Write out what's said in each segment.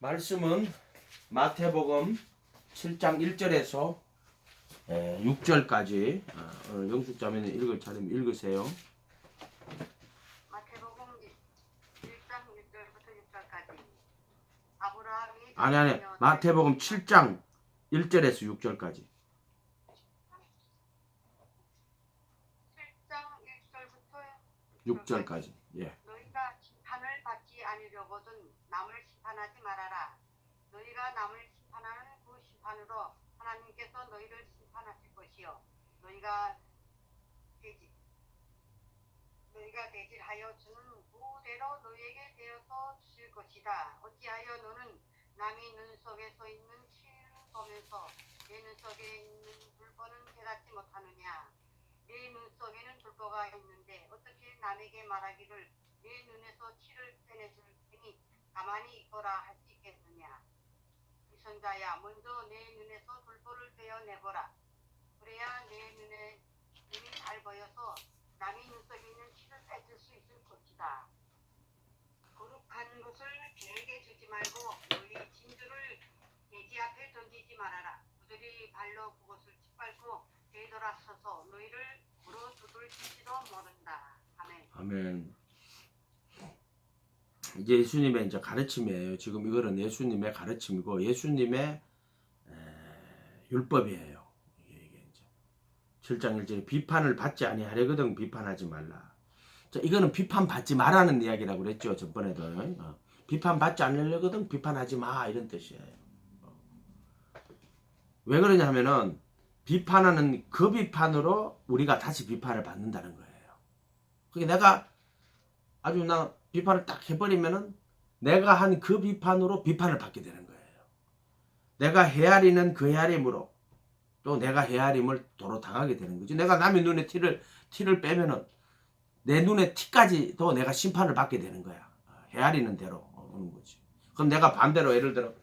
말씀은 마태복음 7장 1절에서 6절까지 오늘 영숙자매는 읽을 차례면 읽으세요. 마태복음 1장 1절부터 6절까지. 아브라함이 아니 마태복음 7장 1절에서 6절까지. 7장 1절부터 6절까지. 예. 너희가 심판을 받지 아니려거든 남을 심판하지 말아라. 너희가 남을 심판하는 그 심판으로 하나님께서 너희를 심판하실 것이요 너희가 대질하여 주는 부대로 너희에게 되어서 주실 것이다. 어찌하여 너는 남이 눈 속에 서 있는 실을 보면서 내 눈 속에 있는 불보는 깨닫지 못하느냐. 내 눈 속에는 불보가 있는데 어떻게 남에게 말하기를 내 눈에서 치를 빼내줄 테니 가만히 있거라 할 수 있겠느냐. 이선자야 먼저 내 눈에서 불보를 빼어내보라. 그래야 내 눈이 잘 보여서 남이 눈 속에 있는 치를 빼줄 수 있을 것이다. 거룩한 것을 개에게 주지 말고 너희 진주를 돼지 앞에 던지지 말아라. 그들이 발로 그것을 짓밟고 되돌아서서 너희를 물어뜯을지도 모른다. 아멘. 아멘. 이제 예수님의 이제 가르침이에요. 지금 이거는 예수님의 가르침이고 예수님의 율법이에요. 이게 이제 7장 1절에 비판을 받지 아니하려거든 비판하지 말라. 자, 이거는 비판 받지 말라는 이야기라고 그랬죠. 전번에도. 비판 받지 않으려거든 비판하지 마 이런 뜻이에요. 왜 그러냐 하면은 비판하는 그 비판으로 우리가 다시 비판을 받는다는 거예요. 그게 내가 아주 나 비판을 딱 해버리면은 내가 한 그 비판으로 비판을 받게 되는 거예요. 내가 헤아리는 그 헤아림으로 또 내가 헤아림을 도로 당하게 되는 거지. 내가 남의 눈에 티를 빼면은 내 눈에 티까지도 내가 심판을 받게 되는 거야. 헤아리는 대로 오는 거지. 그럼 내가 반대로 예를 들어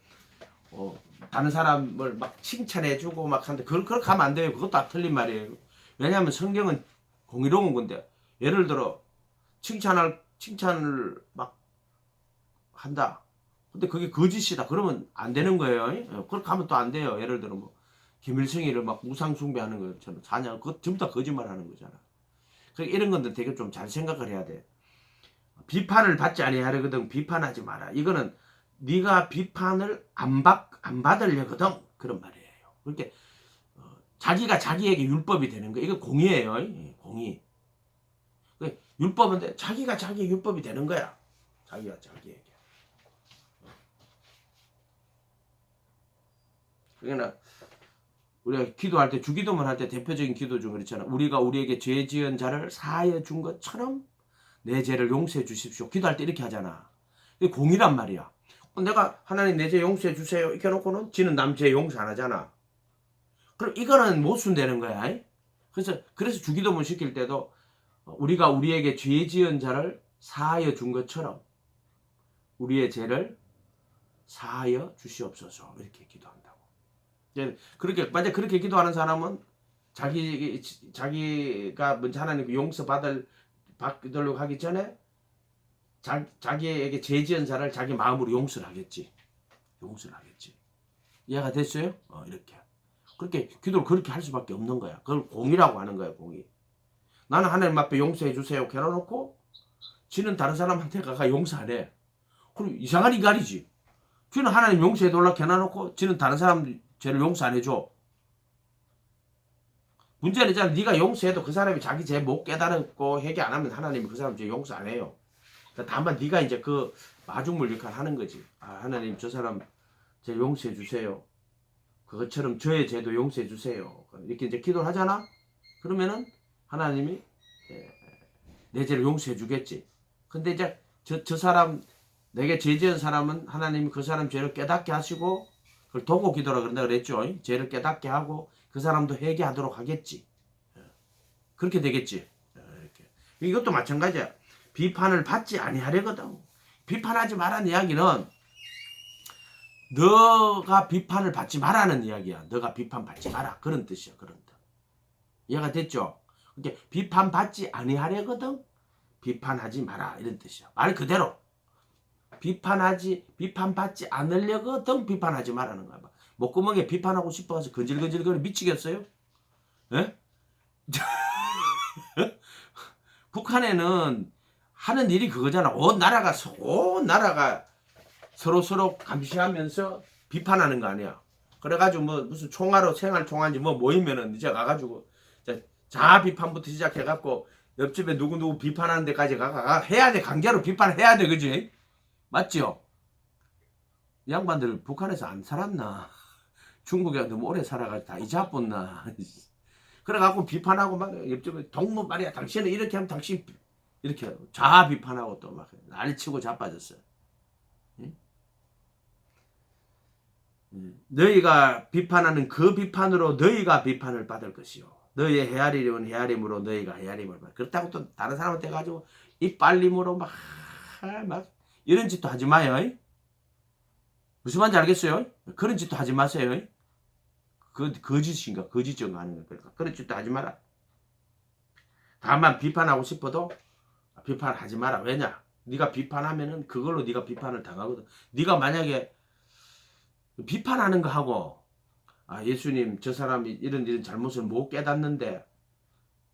다른 사람을 막 칭찬해주고 막 하는데 그렇게 하면 안 돼요. 그것도 다 틀린 말이에요. 왜냐하면 성경은 공의로운 건데 예를 들어 칭찬을 막 한다. 근데 그게 거짓이다. 그러면 안 되는 거예요. 그렇게 하면 또 안 돼요. 예를 들어 뭐 김일성이를 막 우상 숭배하는 것처럼 사냥 그거 전부 다 거짓말하는 거잖아. 그러니까 이런 건데 되게 좀 잘 생각을 해야 돼. 비판을 받지 아니하려거든 비판하지 마라. 이거는 네가 비판을 안 받으려거든 그런 말이에요. 그렇게 자기가 자기에게 율법이 되는 거. 이거 공의예요. 공의. 율법인데 자기가 자기의 율법이 되는 거야. 자기가 자기에게. 그러니까 우리가 기도할 때 주기도문 할 때 대표적인 기도 중 그렇잖아. 우리가 우리에게 죄 지은 자를 사하여 준 것처럼 내 죄를 용서해 주십시오. 기도할 때 이렇게 하잖아. 이게 공의란 말이야. 내가 하나님 내 죄 용서해 주세요 이렇게 해놓고는 지는 남 죄 용서 안 하잖아. 그럼 이거는 못 순되는 거야. 그래서 주기도문 시킬 때도 우리가 우리에게 죄 지은 자를 사하여 준 것처럼 우리의 죄를 사하여 주시옵소서 이렇게 기도한다고. 그렇게 만약 그렇게 기도하는 사람은 자기가 먼저 하나님 용서 받으려고 하기 전에 자기에게 죄 지은 자를 자기 마음으로 용서를 하겠지. 이해가 됐어요? 이렇게. 그렇게 기도를 그렇게 할 수밖에 없는 거야. 그걸 공의라고 하는 거야, 공의. 나는 하나님 앞에 용서해 주세요. 겨뤄놓고 지는 다른 사람한테 가가 용서 안 해. 그럼 이상한 인간이지. 지는 하나님 용서해 달라고 겨눠놓고 지는 다른 사람 죄를 용서 안 해줘. 문제는 있잖아. 네가 용서해도 그 사람이 자기 죄 못 깨달았고 회개 안 하면 하나님이 그 사람 죄 용서 안 해요. 다만 네가 이제 그 마중물 역할을 하는 거지. 하나님 저 사람 죄 용서해 주세요. 그것처럼 저의 죄도 용서해 주세요. 이렇게 이제 기도를 하잖아. 그러면은 하나님이 내 죄를 용서해 주겠지. 근데 이제 저 사람 내게 죄 지은 사람은 하나님이 그 사람 죄를 깨닫게 하시고 그걸 도고 기도라 그런다 그랬죠. 죄를 깨닫게 하고 그 사람도 회개하도록 하겠지. 그렇게 되겠지. 이렇게. 이것도 마찬가지야. 비판을 받지 아니하려거든. 비판하지 말라는 이야기는 너가 비판을 받지 말라는 이야기야. 너가 비판 받지 마라. 그런 뜻이야. 그런 뜻. 이해가 됐죠? 그러니까 비판 받지 아니하려거든. 비판하지 마라. 이런 뜻이야. 말 그대로. 비판받지 않으려거든 비판하지 말라는 거야. 목구멍에 비판하고 싶어서 건질건질거리 미치겠어요? 예? 북한에는 하는 일이 그거잖아. 온 나라가 서로 감시하면서 비판하는 거 아니야. 그래가지고 뭐 무슨 총화로 생활총화인지 뭐 모이면은 이제 가가지고 자아 비판부터 시작해갖고 옆집에 누구 비판하는 데까지 가 해야 돼. 강제로 비판해야 돼. 그지? 맞죠? 이 양반들 북한에서 안 살았나? 중국에 너무 오래 살아가지고 다 잊어버렸나? 그래갖고 비판하고 막 옆집에 동무 말이야. 당신은 이렇게 하면 당신 이렇게 자아 비판하고 또 막 난리치고 자빠졌어요. 너희가 비판하는 그 비판으로 너희가 비판을 받을 것이요. 너희의 헤아리려는 헤아림으로 너희가 헤아림을 받을. 그렇다고 또 다른 사람한테 가지고 이빨림으로 막 이런 짓도 하지 마요. 무슨 말인지 알겠어요? 그런 짓도 하지 마세요. 그 거짓인가 거짓정 하는 거니까 그러니까 그런 짓도 하지 마라. 다만 비판하고 싶어도 비판하지 마라. 왜냐? 네가 비판하면은 그걸로 네가 비판을 당하거든. 네가 만약에 비판하는 거 하고 예수님 저 사람이 이런 잘못을 못 깨닫는데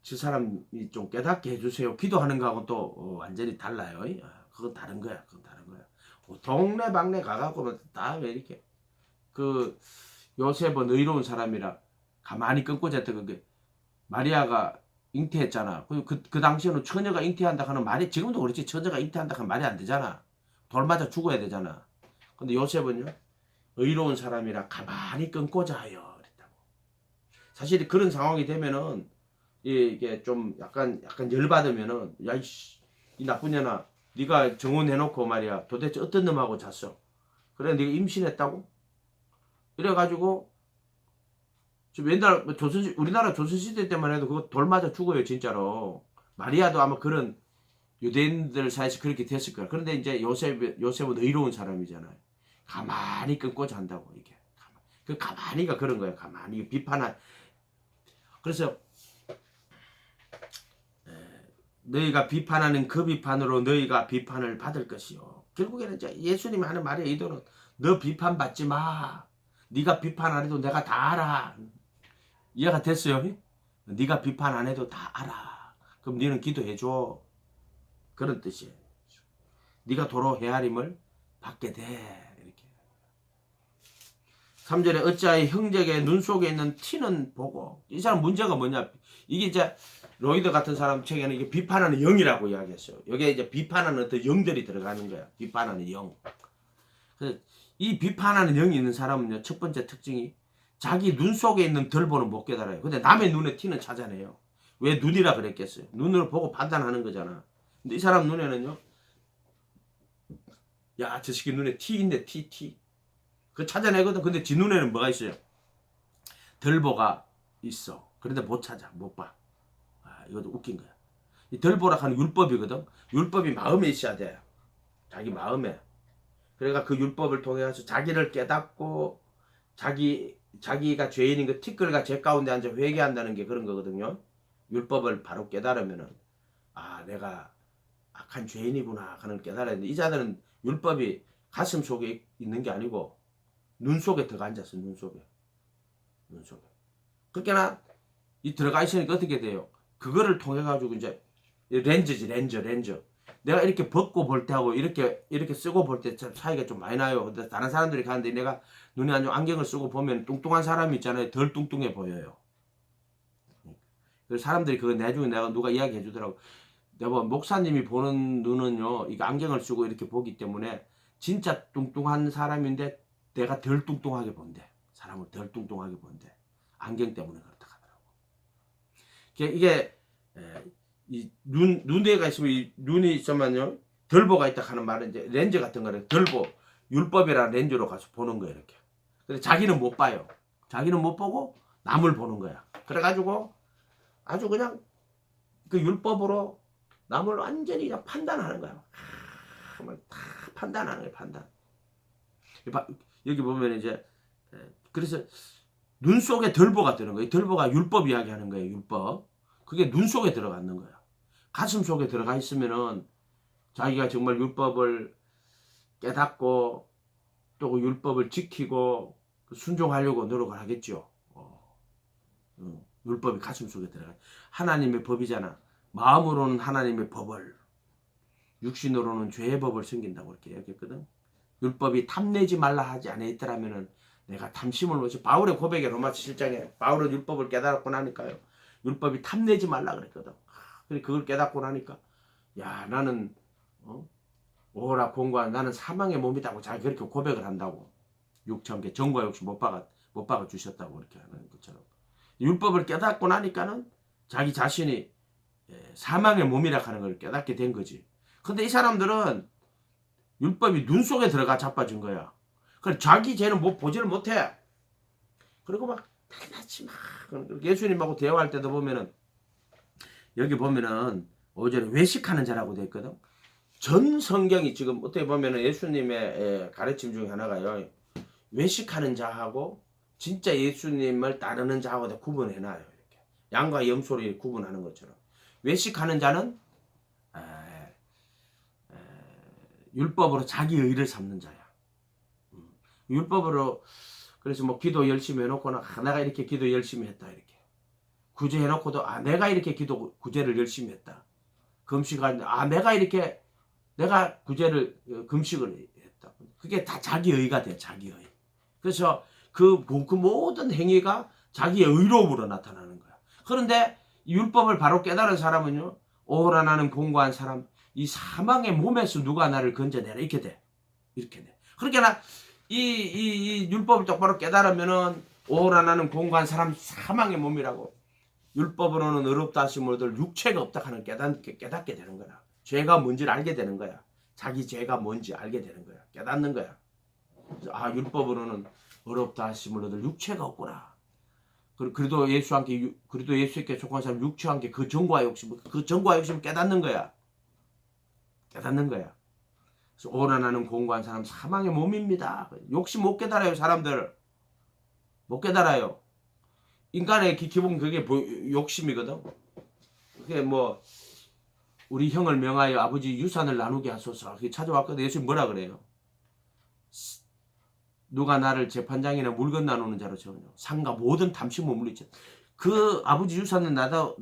저 사람이 좀 깨닫게 해주세요. 기도하는 거하고 또 완전히 달라요. 그건 다른 거야. 그건 다른 거야. 동네방네 가갖고 다 왜 이렇게 그 요셉은 의로운 사람이라 가만히 끊고 잤던 게 마리아가 잉태했잖아. 그 당시에는 처녀가 잉태한다 하는 말이 지금도 그렇지. 처녀가 잉태한다 하는 말이 안 되잖아. 돌 맞아 죽어야 되잖아. 근데 요셉은요 의로운 사람이라 가만히 끊고 자요. 그랬다고. 사실 그런 상황이 되면은 이게 좀 약간 열받으면은 야이씨 이 나쁜 년아 네가 정혼해놓고 말이야 도대체 어떤 놈하고 잤어? 그래 네가 임신했다고? 이래가지고 지금 옛날 우리나라 조선시대 때만 해도 그거 돌 맞아 죽어요 진짜로. 마리아도 아마 그런 유대인들 사이에서 그렇게 됐을 거야. 그런데 이제 요셉은 의로운 사람이잖아요. 가만히 끊고 잔다고 이게. 그 가만히가 그런 거야. 가만히 비판한. 그래서 너희가 비판하는 그 비판으로 너희가 비판을 받을 것이요. 결국에는 이제 예수님 하는 말의 의도는 너 비판받지 마. 네가 비판 안 해도 내가 다 알아. 이해가 됐어요? 네가 비판 안 해도 다 알아. 그럼 너는 기도해줘. 그런 뜻이에요. 네가 도로 헤아림을 받게 돼. 이렇게. 3절에 어찌하여 형제의 눈 속에 있는 티는 보고. 이 사람 문제가 뭐냐? 이게 이제 로이드 같은 사람 책에는 이게 비판하는 영이라고 이야기했어요. 여기에 이제 비판하는 어떤 영들이 들어가는 거야. 비판하는 영. 그래서 이 비판하는 영이 있는 사람은요, 첫 번째 특징이 자기 눈 속에 있는 덜보는 못 깨달아요. 근데 남의 눈에 티는 찾아내요. 왜 눈이라 그랬겠어요? 눈으로 보고 판단하는 거잖아. 근데 이 사람 눈에는요, 야, 저 새끼 눈에 티 있네, 티. 그거 찾아내거든. 근데 지 눈에는 뭐가 있어요? 덜보가 있어. 그런데 못 찾아, 못 봐. 이것도 웃긴 거야. 이 덜보라 하는 율법이거든. 율법이 마음에 있어야 돼. 자기 마음에. 그러니까 그 율법을 통해서 자기를 깨닫고 자기가 죄인인 그 티끌과 제 가운데 앉아 회개한다는 게 그런 거거든요. 율법을 바로 깨달으면은 내가 악한 죄인이구나 하는 깨달아야 돼. 이 자들은 율법이 가슴 속에 있는 게 아니고 눈 속에 들어가 앉았어. 눈 속에. 그러니까 이 들어가 있으니까 어떻게 돼요? 그거를 통해 가지고 이제 렌즈지 렌즈. 내가 이렇게 벗고 볼 때하고 이렇게 쓰고 볼 때 차이가 좀 많이 나요. 근데 다른 사람들이 가는데 내가 눈에 안 좋은 안경을 쓰고 보면 뚱뚱한 사람이 있잖아요. 덜 뚱뚱해 보여요. 그래서 사람들이 그거 나중에 내가 누가 이야기해 주더라고. 내가 목사님이 보는 눈은요, 이거 안경을 쓰고 이렇게 보기 때문에 진짜 뚱뚱한 사람인데 내가 덜 뚱뚱하게 본대. 사람을 덜 뚱뚱하게 본대. 안경 때문에 그렇다 하더라고. 이게 이 눈에가 있으면 이 눈이 있으면요 덜보가 있다 하는 말은 이제 렌즈 같은 거는 덜보 율법이라는 렌즈로 가서 보는 거예요 이렇게. 근데 자기는 못 봐요. 자기는 못 보고 남을 보는 거야. 그래가지고 아주 그냥 그 율법으로 남을 완전히 그냥 판단하는 거야. 다 판단하는 거야 판단. 여기 보면 이제 그래서 눈 속에 덜보가 드는 거예요. 덜보가 율법 이야기하는 거예요. 율법. 그게 눈 속에 들어가는 거야. 가슴 속에 들어가 있으면은 자기가 정말 율법을 깨닫고 또 그 율법을 지키고 순종하려고 노력을 하겠죠. 율법이 가슴 속에 들어가. 하나님의 법이잖아. 마음으로는 하나님의 법을, 육신으로는 죄의 법을 섬긴다고 이렇게 얘기했거든. 율법이 탐내지 말라 하지 아니했더라면은 내가 탐심을 놓지. 바울의 고백에 로마서 7장에 바울은 율법을 깨달았고 나니까요. 율법이 탐내지 말라 그랬거든. 근데 그걸 깨닫고 나니까 야 나는 오라 공고한 나는 사망의 몸이다고 자기 그렇게 고백을 한다고. 육체함께 정과 욕심 못 박아 주셨다고 이렇게 하는 것처럼. 율법을 깨닫고 나니까는 자기 자신이 사망의 몸이라 하는 걸 깨닫게 된 거지. 근데 이 사람들은 율법이 눈 속에 들어가 자빠진 거야. 그래 자기 죄는 뭐 보지를 못해. 그리고 막 달같이 막 예수님하고 대화할 때도 보면은 여기 보면은 5절에 외식하는 자라고 돼 있거든. 전 성경이 지금 어떻게 보면은 예수님의 가르침 중에 하나가요. 외식하는 자하고 진짜 예수님을 따르는 자하고 구분해놔요. 이렇게 양과 염소를 구분하는 것처럼. 외식하는 자는 율법으로 자기 의를 삼는 자야. 율법으로 그래서 뭐 기도 열심히 해놓고는 내가 이렇게 기도 열심히 했다 이렇게 구제해놓고도 내가 이렇게 기도 구제를 열심히 했다. 금식하는데 내가 구제를 금식을 했다. 그게 다 자기 의가 돼. 자기 의. 그래서 그 모든 행위가 자기의 의로움으로 나타나는 거야. 그런데 율법을 바로 깨달은 사람은요. 오라 나는 공고한 사람 이 사망의 몸에서 누가 나를 건져내라 이렇게 돼. 이렇게 돼. 그러니까 이 율법을 똑바로 깨달으면은 오라 나는 공고한 사람 사망의 몸이라고. 율법으로는 의롭다 하심을 얻을 육체가 없다 하는 깨닫게 되는 거야. 죄가 뭔지를 알게 되는 거야. 자기 죄가 뭔지 알게 되는 거야. 깨닫는 거야. 율법으로는 의롭다 하심을 얻을 육체가 없구나. 그래도 예수께 속한 사람 육체와 함께 그 정과 욕심을 깨닫는 거야. 깨닫는 거야. 그래서 오라 나는 공고한 사람 사망의 몸입니다. 욕심 못 깨달아요. 사람들 못 깨달아요. 인간의 기본 그게 욕심이거든. 그게 뭐 우리 형을 명하여 아버지 유산을 나누게 하소서. 그게 찾아왔거든. 예수님 뭐라 그래요? 누가 나를 재판장이나 물건 나누는 자로 정하냐. 상가 모든 탐심을 물리쳐. 그 아버지 유산을 나누어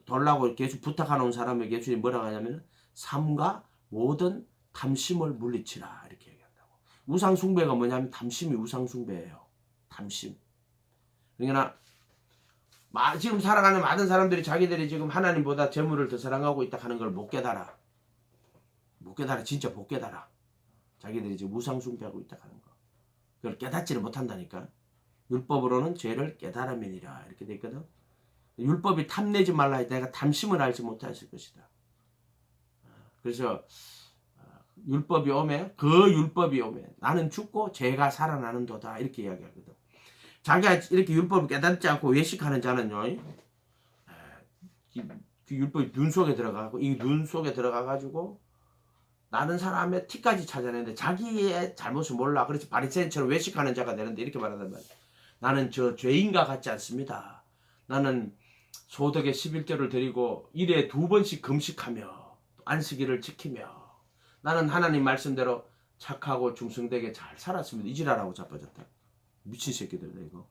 달라고 계속 부탁하는 사람에게 예수님이 뭐라고 하냐면 삶과 모든 탐심을 물리치라 이렇게 얘기한다고. 우상 숭배가 뭐냐면 탐심이 우상 숭배예요. 탐심. 그러니까 지금 살아가는 많은 사람들이 자기들이 지금 하나님보다 재물을 더 사랑하고 있다 하는 걸 못 깨달아. 못 깨달아. 진짜 못 깨달아. 자기들이 지금 우상 숭배하고 있다 하는 거. 그걸 깨닫지를 못한다니까. 율법으로는 죄를 깨달음이니라 이렇게 돼 있거든. 율법이 탐내지 말라 할 때 내가 탐심을 알지 못했을 것이다. 그래서 율법이 오매 그 율법이 오매 나는 죽고 죄가 살아나는도다 이렇게 이야기하거든. 자기가 이렇게 율법을 깨닫지 않고 외식하는 자는요. 그 율법이 눈 속에 들어가고 이 눈 속에 들어가가지고 나는 사람의 티까지 찾아내는데 자기의 잘못을 몰라. 그래서 바리새인처럼 외식하는 자가 되는데 이렇게 말한단 말이야. 나는 저 죄인과 같지 않습니다. 나는 소득의 11조를 드리고 일에 2번씩 금식하며 안식일을 지키며 나는 하나님 말씀대로 착하고 중성되게 잘 살았습니다. 이지라라고 자빠졌다. 미친 새끼들이다 이거.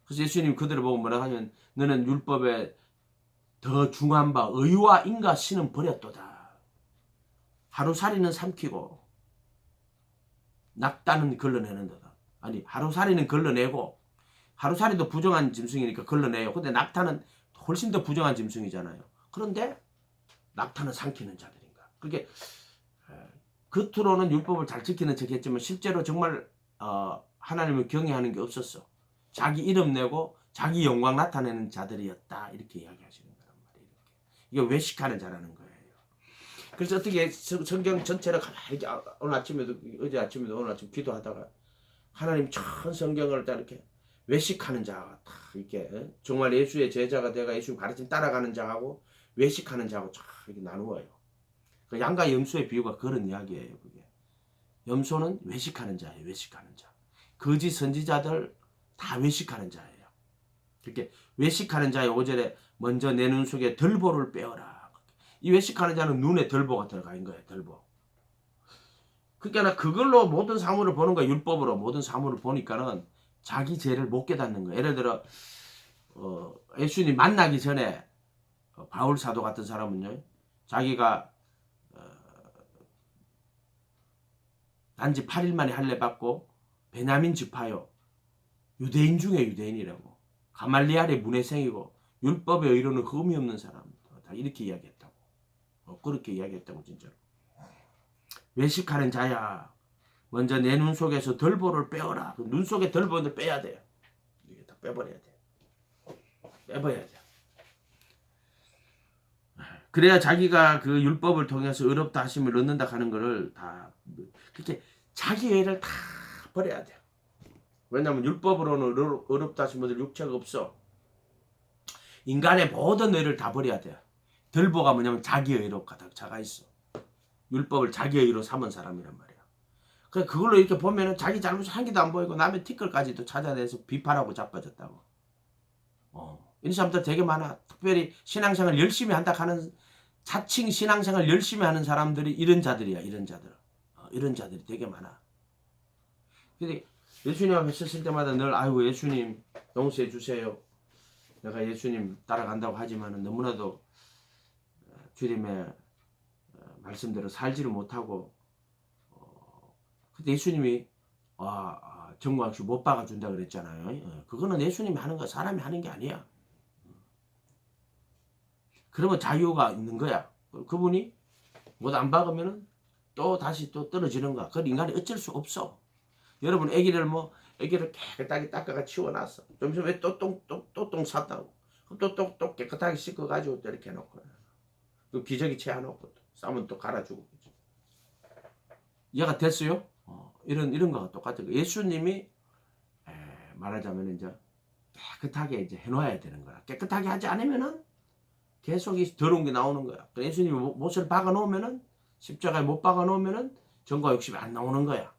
그래서 예수님 그들을 보고 뭐라 하면 너는 율법에 더 중한 바 의와 인과 신은 버렸도다. 하루살이는 삼키고 낙타는 걸러내는도다. 아니 하루살이는 걸러내고 하루살이도 부정한 짐승이니까 걸러내요. 근데 낙타는 훨씬 더 부정한 짐승이잖아요. 그런데 낙타는 삼키는 자들인가. 그게 겉으로는 율법을 잘 지키는 척했지만 실제로 정말 하나님을 경외하는 게 없었어. 자기 이름 내고 자기 영광 나타내는 자들이었다. 이렇게 이야기하시는 거란 말이에요. 이게 외식하는 자라는 거예요. 그래서 어떻게 성경 전체를 가만히 오늘 아침에도 어제 아침에도 오늘 아침 기도하다가 하나님 전 성경을 다 이렇게 외식하는 자가 다 이렇게 정말 예수의 제자가 돼가 예수 가르침 따라가는 자하고 외식하는 자하고 쫙 이렇게 나누어요. 그 양과 염소의 비유가 그런 이야기예요. 그게 염소는 외식하는 자예요. 외식하는 자. 거짓 선지자들 다 외식하는 자예요. 이렇게 외식하는 자의 5절에 먼저 내 눈 속에 들보를 빼어라. 이 외식하는 자는 눈에 들보가 들어가 있는 거야. 들보. 그러니까 그걸로 모든 사물을 보는 거야. 율법으로 모든 사물을 보니까는 자기 죄를 못 깨닫는 거야. 예를 들어 예수님 만나기 전에 바울 사도 같은 사람은요. 자기가 단지 8일 만에 할례 받고 베냐민 지파요. 유대인 중에 유대인이라고. 가말리알의 문해생이고 율법의 의로는 흠이 없는 사람. 다 이렇게 이야기했다고. 그렇게 이야기했다고 진짜로. 외식하는 자야. 먼저 내 눈 속에서 덜보를 빼어라. 눈 속에 덜보를 빼야 돼. 이게 다 빼버려야 돼. 빼버려야 돼. 그래야 자기가 그 율법을 통해서 의롭다 하심을 얻는다 하는 거를 다 그렇게 자기 의를 다 버려야 돼. 왜냐하면 율법으로는 의롭다 하심을 얻을 육체가 없어. 인간의 모든 의를 다 버려야 돼. 덜보가 뭐냐면 자기 의로 가득 차가 있어. 율법을 자기 의로 삼은 사람이란 말이야. 그래 그걸로 이렇게 보면은 자기 잘못 한 개도 안 보이고 남의 티끌까지도 찾아내서 비판하고 자빠졌다고. 이런 사람들 되게 많아. 특별히 신앙생활 열심히 한다 하는 자칭 신앙생활 열심히 하는 사람들이 이런 자들이야. 이런 자들. 이런 자들이 되게 많아. 근데 예수님 앞에 섰을 때마다 늘 아이고 예수님 용서해 주세요. 내가 예수님 따라간다고 하지만은 너무나도 주님의 말씀대로 살지를 못하고 그때 예수님이 정광수 못 박아준다 그랬잖아요. 그거는 예수님이 하는 거 사람이 하는 게 아니야. 그러면 자유가 있는 거야. 그분이 못 안 박으면은 또 다시 또 떨어지는 거야. 그건 인간이 어쩔 수 없어. 여러분 애기를 깨끗하게 닦아가 치워놨어. 좀 있으면 또 똥 쌌다고. 그럼 또 깨끗하게 씻어가지고 또 이렇게 해놓고 또 기저귀 채워놓고 싸면 또 갈아주고. 이해가 됐어요? 이런 거가 똑같은 거. 예수님이 말하자면 이제 깨끗하게 이제 해놓아야 되는 거야. 깨끗하게 하지 않으면은 계속 이 더러운 게 나오는 거야. 예수님이 못을 박아 놓으면은 십자가에 못 박아 놓으면은 정과 욕심이 안 나오는 거야.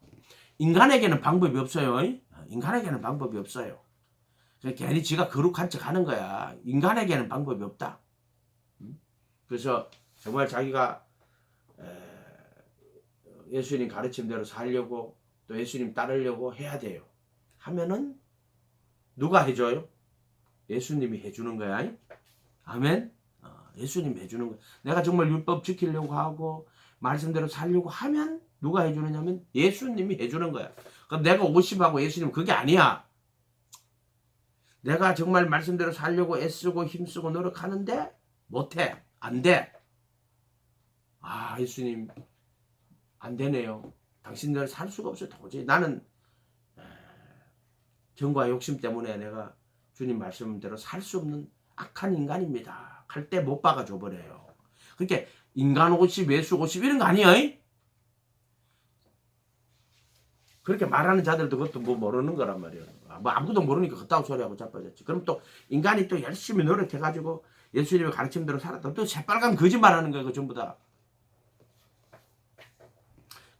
인간에게는 방법이 없어요. 인간에게는 방법이 없어요. 괜히 지가 거룩한 척 하는 거야. 인간에게는 방법이 없다. 그래서 정말 자기가 예수님 가르침대로 살려고 또 예수님 따르려고 해야 돼요. 하면은 누가 해줘요? 예수님이 해주는 거야. 아멘. 예수님이 해주는 거야. 내가 정말 율법 지키려고 하고 말씀대로 살려고 하면 누가 해주느냐면 예수님이 해주는 거야. 그럼 내가 50하고 예수님 그게 아니야. 내가 정말 말씀대로 살려고 애쓰고 힘쓰고 노력하는데 못해. 안 돼. 예수님 안 되네요. 당신들 살 수가 없어요. 도저히 나는 정과 욕심 때문에 내가 주님 말씀대로 살 수 없는 악한 인간입니다. 갈 때 못 박아줘 버려요. 그러니까 인간 50, 외수 50 이런 거 아니에요? 그렇게 말하는 자들도 그것도 뭐 모르는 거란 말이에요. 뭐 아무것도 모르니까 그따구 소리하고 자빠졌지. 그럼 또 인간이 또 열심히 노력해가지고 예수님의 가르침대로 살았다. 또 새빨간 거짓말하는 거예요. 그 전부 다.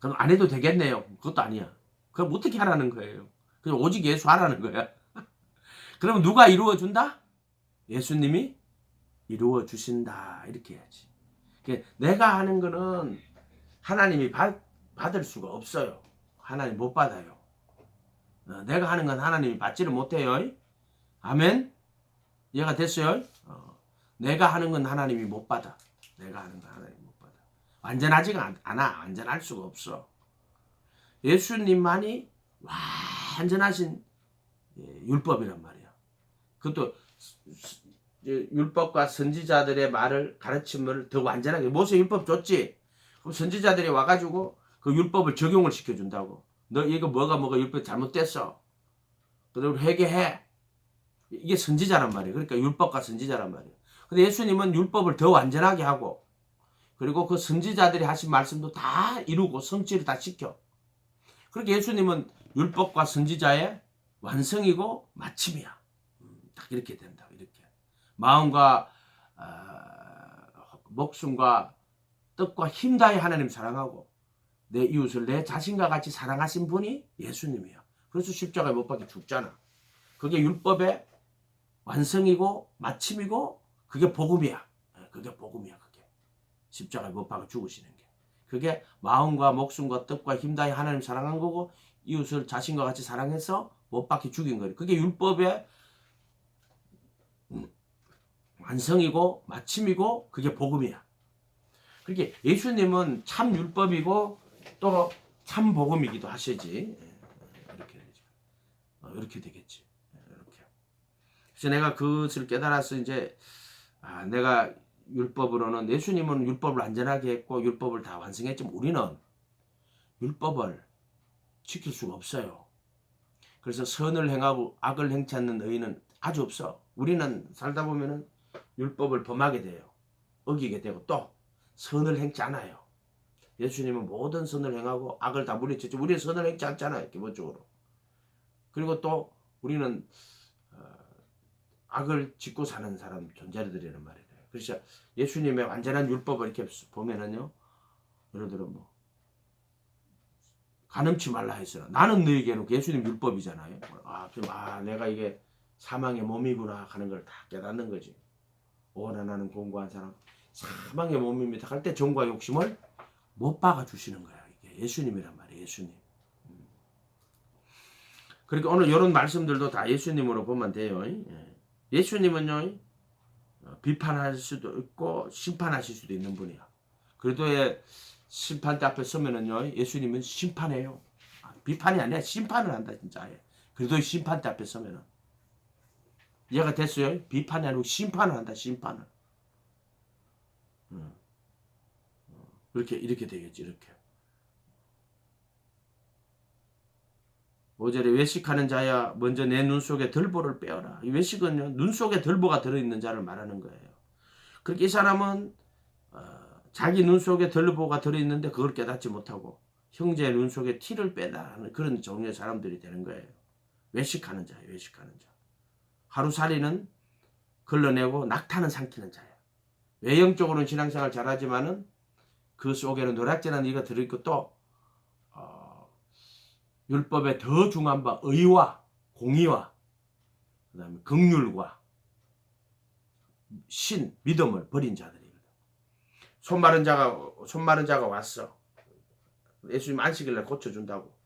그럼 안 해도 되겠네요. 그것도 아니야. 그럼 어떻게 하라는 거예요? 그냥 오직 예수 하라는 거야. 그러면 누가 이루어준다? 예수님이 이루어주신다. 이렇게 해야지. 내가 하는 거는 하나님이 받을 수가 없어요. 하나님 못 받아요. 내가 하는 건 하나님이 받지를 못해요. 아멘? 이해가 됐어요? 내가 하는 건 하나님이 못 받아. 내가 하는 건 하나님이 못 받아. 완전하지가 않아. 완전할 수가 없어. 예수님만이 완전하신 율법이란 말이야. 그것도 율법과 선지자들의 말을 가르침을 더 완전하게. 모세 율법 줬지. 그럼 선지자들이 와가지고 그 율법을 적용을 시켜준다고. 너 이거 뭐가 율법 잘못됐어. 그럼 회개해. 이게 선지자란 말이에요. 그러니까 율법과 선지자란 말이에요. 근데 예수님은 율법을 더 완전하게 하고 그리고 그 선지자들이 하신 말씀도 다 이루고 성취를 다 시켜. 그렇게 예수님은 율법과 선지자의 완성이고 마침이야. 딱 이렇게 된다. 이렇게 마음과 목숨과 뜻과 힘 다해 하나님 사랑하고 내 이웃을 내 자신과 같이 사랑하신 분이 예수님이야. 그래서 십자가에 못 박혀 죽잖아. 그게 율법의 완성이고 마침이고 그게 복음이야. 그게 복음이야. 그게. 십자가에 못 박아 죽으시는 게. 그게 마음과 목숨과 뜻과 힘 다해 하나님 사랑한 거고 이웃을 자신과 같이 사랑해서 못 박혀 죽인 거예요. 그게 율법의 완성이고 마침이고 그게 복음이야. 그게 예수님은 참 율법이고 또 참 복음이기도 하시지. 이렇게 되죠. 이렇게 되겠지. 이렇게. 그래서 내가 그것을 깨달아서 이제 내가 율법으로는 예수님은 율법을 완전하게 했고 율법을 다 완성했지만 우리는 율법을 지킬 수가 없어요. 그래서 선을 행하고 악을 행치 않는 의인은 아주 없어. 우리는 살다 보면은 율법을 범하게 돼요. 어기게 되고 또 선을 행치 않아요. 예수님은 모든 선을 행하고 악을 다 물리쳤죠. 우리는 선을 행치 않잖아요. 기본적으로. 그리고 또 우리는 악을 짓고 사는 사람 존재들이란 말이에요. 그래서 예수님의 완전한 율법을 이렇게 보면은요. 예를 들어 뭐 간음치 말라 했으나 나는 너에게는 예수님 율법이잖아요. 내가 이게 사망의 몸이구나 하는 걸 다 깨닫는 거지. 오나 나는 공고한 사람 사망의 몸입니다 할 때 정과 욕심을 못 박아 주시는 거야. 이게 예수님이란 말이에요. 예수님. 그러니까 오늘 이런 말씀들도 다 예수님으로 보면 돼요. 예수님은요 비판할 수도 있고 심판하실 수도 있는 분이야. 그래도의 심판대 앞에 서면은요 예수님은 심판해요. 비판이 아니라 심판을 한다 진짜. 그래도 심판대 앞에 서면은 이해가 됐어요? 비판이 아니고 심판을 한다. 심판을. 이렇게 되겠지. 이렇게. 5절에 외식하는 자야 먼저 내 눈 속에 들보를 빼어라. 이 외식은요 눈 속에 들보가 들어있는 자를 말하는 거예요. 그렇게 이 사람은 자기 눈 속에 들보가 들어있는데 그걸 깨닫지 못하고 형제의 눈 속에 티를 빼다 하는 그런 종류의 사람들이 되는 거예요. 외식하는 자예요. 외식하는 자. 하루살이는 걸러내고 낙타는 삼키는 자예요. 외형적으로는 신앙생활 잘하지만은 그 속에는 노략질한 이가 들어있고 또 율법에 더 중한 바 의와 공의와 그다음에 긍휼과 신 믿음을 버린 자들입니다. 손 마른 자가 왔어. 예수님 안식일날 고쳐준다고.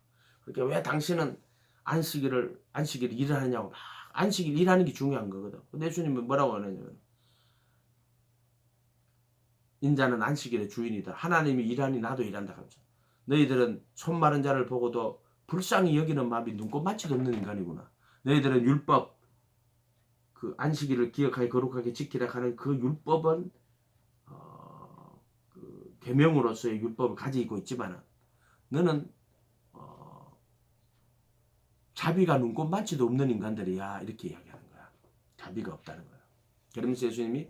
그러니까 왜 당신은 안식일 일을 하느냐고. 안식일 일하는 게 중요한 거거든. 근데 예수님은 뭐라고 하느냐면 인자는 안식일의 주인이다. 하나님이 일하니 나도 일한다 하면서 너희들은 손 마른 자를 보고도 불쌍히 여기는 마음이 눈꼽만치도 없는 인간이구나. 너희들은 율법 그 안식일을 기억하게 거룩하게 지키라 하는 그 율법은 그 계명으로서의 율법을 가지고 있지만 너는 자비가 눈꼽만치도 없는 인간들이야. 이렇게 이야기하는 거야. 자비가 없다는 거야. 그러면서 예수님이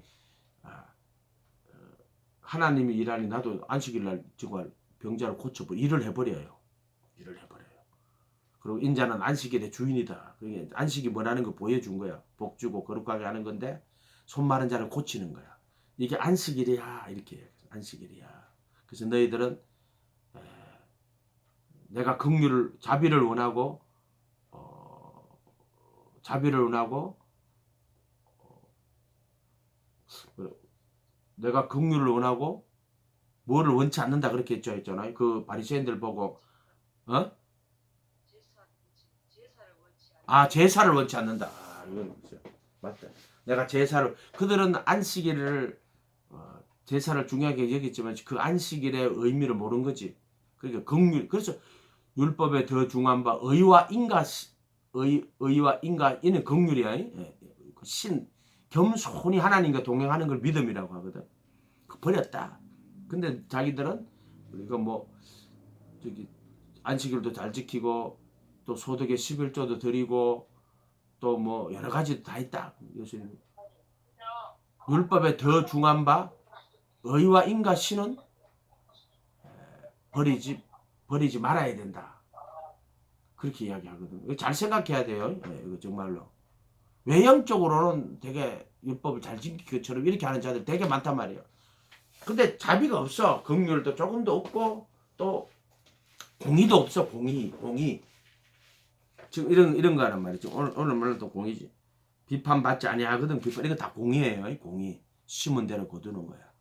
하나님이 일하니 나도 안식일날 정말 병자를 고쳐버려 일을 해버려요. 일을 해버려요. 그리고 인자는 안식일의 주인이다. 그러니까 안식이 뭐라는 걸 보여준 거야. 복 주고 거룩하게 하는 건데 손 마른 자를 고치는 거야. 이게 안식일이야. 이렇게 안식일이야. 그래서 너희들은 내가 자비를 원하고 내가 긍휼을 원하고 뭐를 원치 않는다 그렇게 했잖아요. 그 바리새인들 보고 제사를 원치 않는다. 이건 맞다. 내가 그들은 안식일을 제사를 중요하게 여겼지만 그 안식일의 의미를 모르는 거지. 그러니까 긍휼. 그래서 율법에 더 중한 바 의와 인과 이는 긍휼이야. 신 겸손히 하나님과 동행하는 걸 믿음이라고 하거든. 버렸다. 근데 자기들은 우리가 뭐 안식일도 잘 지키고 또 소득의 11조도 드리고 또 뭐 여러 가지 다 있다. 예수님. 율법에 더 중한 바 의와 인과 신은 버리지 말아야 된다. 그렇게 이야기하거든. 잘 생각해야 돼요. 이거 정말로. 외형적으로는 되게 율법을 잘 지키는 것처럼 이렇게 하는 자들 되게 많단 말이에요. 근데 자비가 없어. 긍휼도 조금도 없고 또 공의도 없어. 공의. 지금 이런 거란 말이죠. 오늘 말도 공의지. 비판받지 아니하거든. 이거 다 공의예요. 공의. 심은 대로 거두는 거야.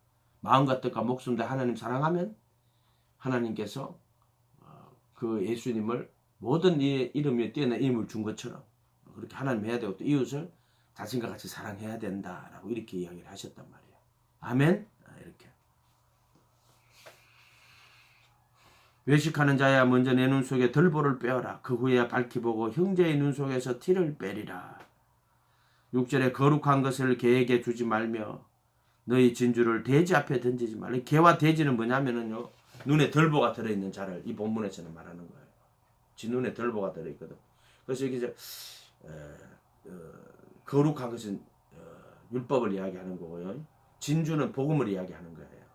마음과 뜻과 목숨 다 하나님 사랑하면 하나님께서 그 예수님을 모든 이름에 뛰어난 이름을 준 것처럼 그렇게 하나님 해야 되고 또 이웃을 자신과 같이 사랑해야 된다라고 이렇게 이야기를 하셨단 말이에요. 아멘. 이렇게 외식하는 자야 먼저 내 눈 속에 들보를 빼어라. 그 후에야 밝히 보고 형제의 눈 속에서 티를 빼리라. 6절에 거룩한 것을 개에게 주지 말며 너희 진주를 돼지 앞에 던지지 말라. 개와 돼지는 뭐냐면은요, 눈에 들보가 들어있는 자를 이 본문에서는 말하는 거예요. 지 눈에 들보가 들어있거든. 그래서 여기 이제 거룩한 것은 율법을 이야기하는 거고요. 진주는 복음을 이야기하는 거예요.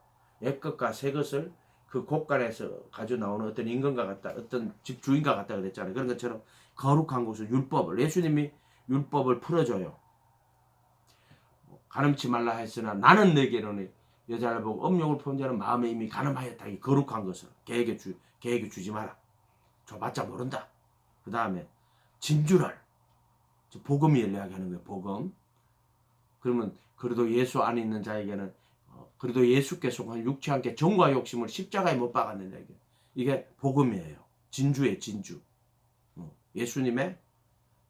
옛것과 새것을 그 곳간에서 가져 나오는 어떤 임금과 같다, 어떤 집 주인과 같다 그랬잖아요. 그런 것처럼 거룩한 것은 율법을, 예수님이 율법을 풀어줘요. 가늠치 말라 했으나 나는 내게로는 여자를 보고 음욕을 품 자는 마음에 이미 가늠하였다. 이 거룩한 것을 개에게 주지 마라. 줘봤자 모른다. 그 다음에 진주를 복음이 이야기하는 거예요. 복음. 그러면 그래도 예수 안에 있는 자에게는 그래도 예수께서 육체 함께 정과 욕심을 십자가에 못 박았는데 이게 복음이에요. 진주의 진주. 예수님의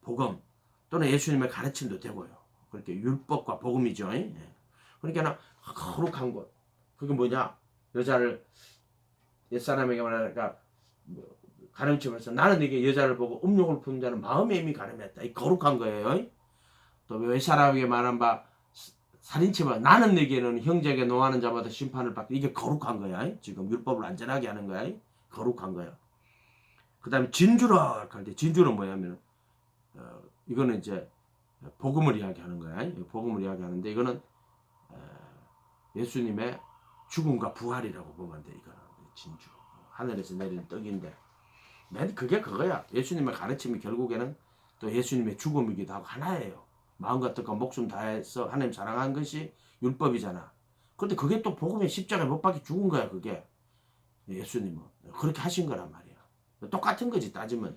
복음 또는 예수님의 가르침도 되고요. 그렇게 율법과 복음이죠. 그러니까 거룩한 것. 그게 뭐냐? 여자를 옛사람에게 말하니까 가늠치면서 나는 네게 여자를 보고 음욕을 품 자는 마음에 이미 가늠했다. 이 거룩한 거예요. 또 외사람에게 말한 바 살인치면 나는 내게는 형제에게 노하는 자마다 심판을 받게. 이게 거룩한 거야. 지금 율법을 안전하게 하는 거야. 거룩한 거야. 그 다음에 진주라 할 때 진주는 뭐냐면 이거는 이제 복음을 이야기하는 거야. 복음을 이야기하는데 이거는 예수님의 죽음과 부활이라고 보면 돼. 이거는 진주. 하늘에서 내린 떡인데 맨 그게 그거야. 예수님의 가르침이 결국에는 또 예수님의 죽음이기도 하고 하나예요. 마음과 뜻과 목숨 다해서 하나님 사랑한 것이 율법이잖아. 그런데 그게 또 복음의 십자가에 못 박혀 죽은 거야. 그게 예수님은 그렇게 하신 거란 말이야. 똑같은 거지 따지면.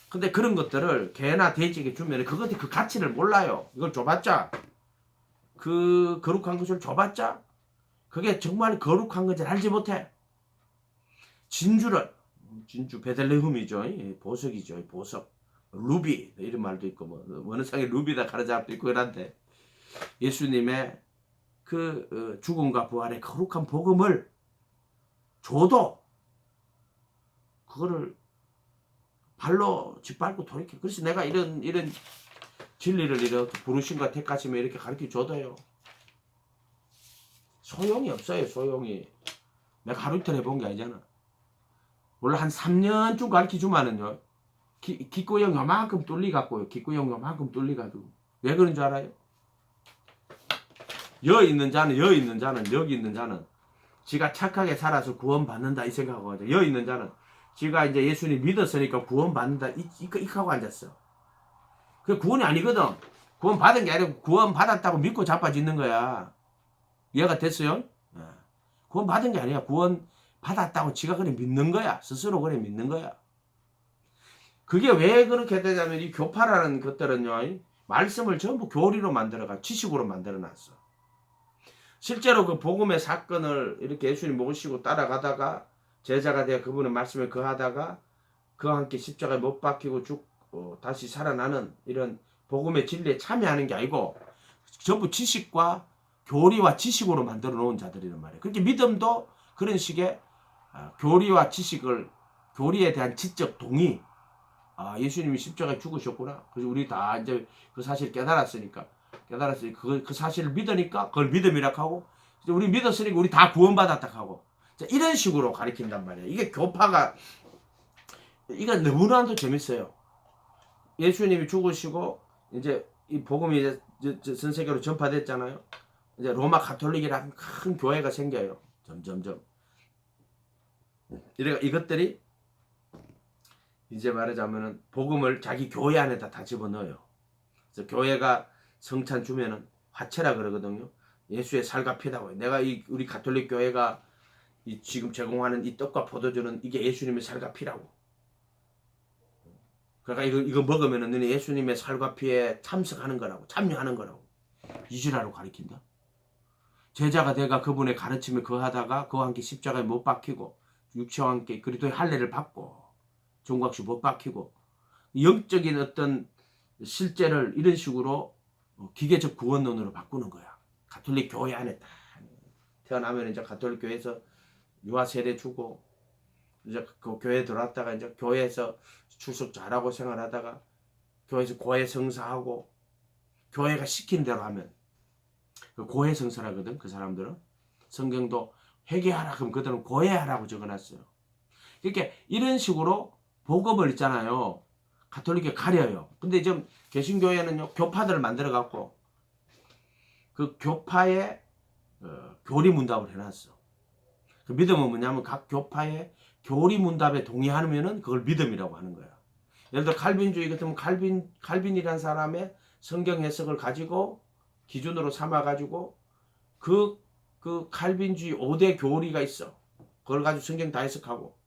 근데 그런 것들을 개나 돼지에게 주면 그것이 그 가치를 몰라요. 이걸 줘봤자 그 거룩한 것을 줘봤자 그게 정말 거룩한 건지 알지 못해. 진주 베들레헴이죠. 보석이죠. 보석. 루비 이런 말도 있고 뭐 어느 상에 루비다 가르잡도 있고 그런데 예수님의 그 죽음과 부활의 거룩한 복음을 줘도 그거를 발로 짓밟고 돌이켜. 그래서 내가 이런 진리를 이렇게 부르심과 택하심에 이렇게 가르쳐 줘도요 소용이 없어요. 소용이. 내가 하루 이틀 해본 게 아니잖아. 원래 한 3년쯤 가르쳐 주면은요 기꼬형 요만큼 뚫리갖고요. 기꼬형 요만큼 뚫리가지고. 왜 그런 줄 알아요? 여기 있는 자는 여기 있는 자는 지가 착하게 살아서 구원받는다 이 생각하거든요. 여기 있는 자는 지가 이제 예수님 믿었으니까 구원받는다 이하고 앉았어. 그게 구원이 아니거든. 구원 받은 게 아니고 구원 받았다고 믿고 자빠지는 거야. 이해가 됐어요? 구원 받은 게 아니야. 구원 받았다고 지가 그래 믿는 거야. 스스로 그래 믿는 거야. 그게 왜 그렇게 되냐면 이 교파라는 것들은요 말씀을 전부 교리로 만들어가 지식으로 만들어 놨어. 실제로 그 복음의 사건을 이렇게 예수님 모시고 따라가다가 제자가 되어 그분의 말씀을 거하다가 그와 함께 십자가에 못 박히고 죽고 다시 살아나는 이런 복음의 진리에 참여하는 게 아니고 전부 지식과 교리와 지식으로 만들어 놓은 자들이란 말이에요. 그렇게 믿음도 그런 식의 교리와 지식을 교리에 대한 지적 동의. 예수님이 십자가에 죽으셨구나. 그래서 우리 다 이제 그 사실 깨달았으니까 그 사실을 믿으니까 그걸 믿음이라고 하고 우리 믿었으니까 우리 다 구원받았다 하고 이런 식으로 가르친단 말이에요. 이게 교파가 이건 너무나도 재밌어요. 예수님이 죽으시고 이제 이 복음이 이제 전 세계로 전파됐잖아요. 이제 로마 가톨릭이라는 큰 교회가 생겨요. 점점점. 이것들이 이제 말하자면은 복음을 자기 교회 안에다 다 집어넣어요. 그래서 교회가 성찬 주면은 화채라 그러거든요. 예수의 살과 피다고. 내가 우리 가톨릭 교회가 지금 제공하는 이 떡과 포도주는 이게 예수님의 살과 피라고. 그러니까 이거 먹으면은 너네 예수님의 살과 피에 참석하는 거라고, 참여하는 거라고. 이지라로 가리킨다. 제자가 돼가 그분의 가르침에 거하다가 그와 함께 십자가에 못 박히고 육체와 함께 그리스도의 할례를 받고 종각시 못 박히고 영적인 어떤 실제를 이런 식으로 기계적 구원론으로 바꾸는 거야. 가톨릭 교회 안에 딱 태어나면 이제 가톨릭 교회에서 유아 세례 주고 이제 그 교회 들어왔다가 이제 교회에서 출석 잘하고 생활하다가 교회에서 고해 성사하고 교회가 시킨 대로 하면 그 고해 성사라거든. 그 사람들은 성경도 회개하라 그럼 그들은 고해하라고 적어놨어요. 그러니까 이런 식으로 복음을 있잖아요. 가톨릭에 가려요. 근데 지금 개신교회는요 교파들을 만들어 갖고 그 교파에 교리 문답을 해놨어. 그 믿음은 뭐냐면 각 교파의 교리 문답에 동의하면은 그걸 믿음이라고 하는 거야. 예를 들어 칼빈주의 같으면 칼빈이라는 사람의 성경 해석을 가지고 기준으로 삼아 가지고 그 칼빈주의 5대 교리가 있어. 그걸 가지고 성경 다 해석하고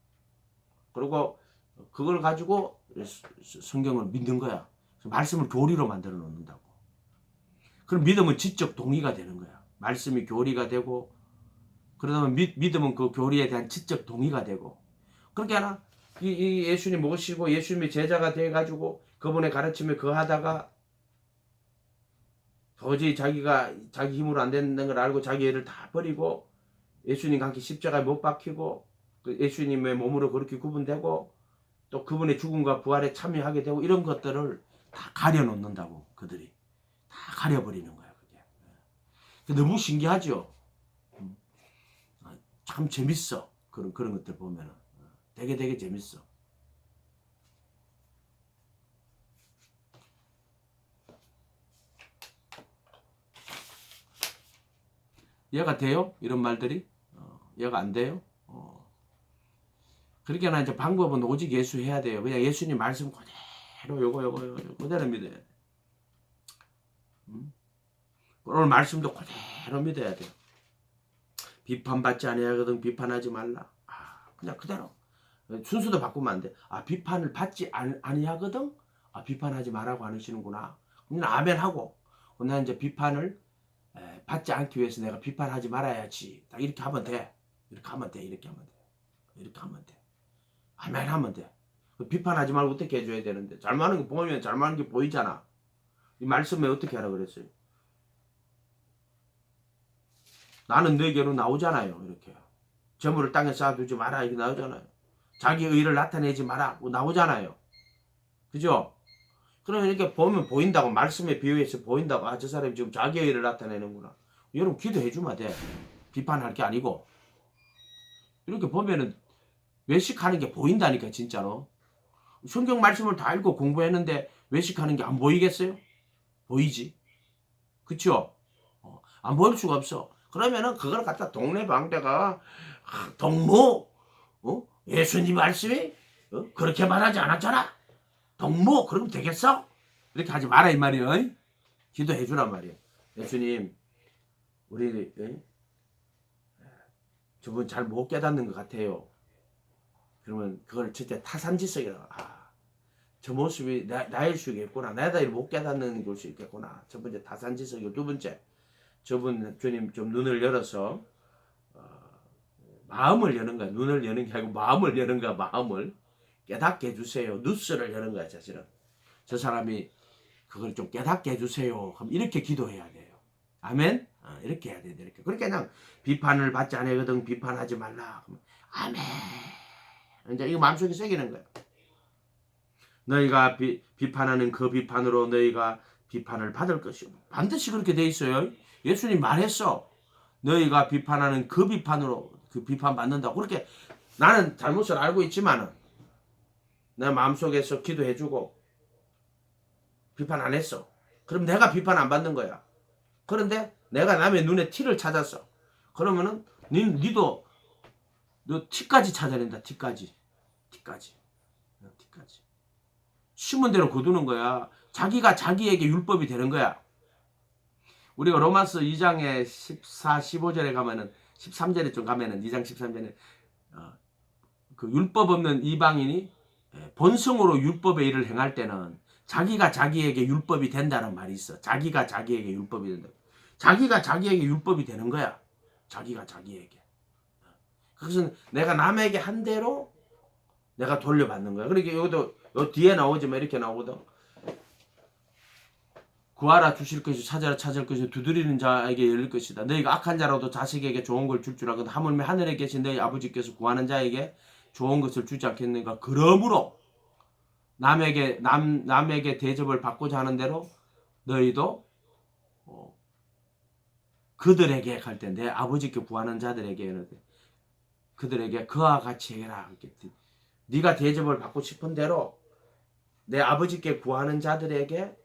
그리고 그걸 가지고 성경을 믿는 거야. 말씀을 교리로 만들어 놓는다고. 그럼 믿음은 지적 동의가 되는 거야. 말씀이 교리가 되고 그러다 보면 믿음은 그 교리에 대한 지적 동의가 되고 그렇게 하나 이 예수님 모시고 예수님의 제자가 돼가지고 그분의 가르침에 거하다가 도저히 자기가 자기 힘으로 안 되는 걸 알고 자기 애를 다 버리고 예수님과 함께 십자가에 못 박히고 그 예수님의 몸으로 그렇게 구분되고 또 그분의 죽음과 부활에 참여하게 되고 이런 것들을 다 가려놓는다고 그들이 다 가려버리는 거야. 그게 너무 신기하죠. 참 재밌어. 그런 것들 보면은 되게 재밌어. 이해가 돼요? 이런 말들이 이해가 안 돼요? 그렇게 나 이제 방법은 오직 예수 해야 돼요. 그냥 예수님 말씀 그대로 요거 그대로 믿어야 돼. 오늘 말씀도 그대로 믿어야 돼요. 비판받지 아니하거든 비판하지 말라. 그냥 그대로 순서도 바꾸면 안 돼. 비판을 받지 아니하거든. 비판하지 말라고 하시는구나. 그냥 아멘 하고 나 이제 비판을 받지 않기 위해서 내가 비판하지 말아야지. 딱 이렇게 하면 돼. 이렇게 하면 돼. 이렇게 하면 돼. 이렇게 하면 돼. 아멘 하면 돼. 비판하지 말고 어떻게 해줘야 되는데 잘못하는 거 보면 잘못하는 게 보이잖아. 이 말씀에 어떻게 하라 그랬어요? 나는 너에게로 나오잖아요. 이렇게 재물을 땅에 쌓아두지 마라 이렇게 나오잖아요. 자기 의를 나타내지 마라 나오잖아요. 그죠? 그러면 이렇게 보면 보인다고 말씀에 비유해서 보인다고 저 사람이 지금 자기 의를 나타내는구나. 여러분 기도해 주면 돼. 비판할 게 아니고 이렇게 보면은 외식하는 게 보인다니까 진짜로. 성경 말씀을 다 읽고 공부했는데 외식하는 게 안 보이겠어요? 보이지. 그쵸? 안 보일 수가 없어. 그러면은 그걸 갖다 동네방대가 동무 예수님 말씀이 그렇게 말하지 않았잖아. 동무 그럼 되겠어? 이렇게 하지 마라 이 말이에요. 기도해 주란 말이에요. 예수님 우리 저분 잘 못 깨닫는 것 같아요. 그러면 그걸 진짜 타산지석이라. 저 모습이 나일 수 있겠구나. 내가 못 깨닫는 걸 수 있겠구나. 첫 번째 타산지석이고 두 번째 저분 주님 좀 눈을 열어서 마음을 여는 거야. 눈을 여는 게 아니고 마음을 여는 거야. 마음을 깨닫게 해주세요. 누스를 여는 거야. 사실은 저 사람이 그걸 좀 깨닫게 해주세요. 그럼 이렇게 기도해야 돼요. 아멘. 이렇게 해야 돼. 이렇게. 그렇게 그냥 비판을 받지 않거든 비판하지 말라. 그러면 아멘. 이제 이거 마음속에 새기는 거야. 너희가 비판하는 그 비판으로 너희가 비판을 받을 것이오. 반드시 그렇게 돼 있어요. 예수님 말했어. 너희가 비판하는 그 비판으로 그 비판 받는다고. 그렇게 나는 잘못을 알고 있지만은 내 마음속에서 기도해주고 비판 안 했어. 그럼 내가 비판 안 받는 거야. 그런데 내가 남의 눈에 티를 찾았어. 그러면은 니도 너 티까지 찾아낸다. 티까지. 심은 대로 거두는 거야. 자기가 자기에게 율법이 되는 거야. 우리가 로마서 2장에 14, 15절에 가면은 13절에 좀 가면은 2장 13절에 그 율법 없는 이방인이 본성으로 율법의 일을 행할 때는 자기가 자기에게 율법이 된다는 말이 있어. 자기가 자기에게 율법이 된다. 자기가 자기에게 율법이 되는 거야. 자기가 자기에게. 그것은 내가 남에게 한 대로 내가 돌려받는 거야. 그러니까 여기도 요 뒤에 나오지만 이렇게 나오거든. 구하라 주실 것이, 찾아라 찾을 것이, 두드리는 자에게 열릴 것이다. 너희가 악한 자라도 자식에게 좋은 걸 줄 줄 알거든. 하물며 하늘에 계신 너희 아버지께서 구하는 자에게 좋은 것을 주지 않겠는가. 그러므로 남에게 대접을 받고자 하는 대로 너희도 그들에게 갈 때, 내 아버지께 구하는 자들에게 그들에게 그와 같이 해라. 네가 대접을 받고 싶은 대로 내 아버지께 구하는 자들에게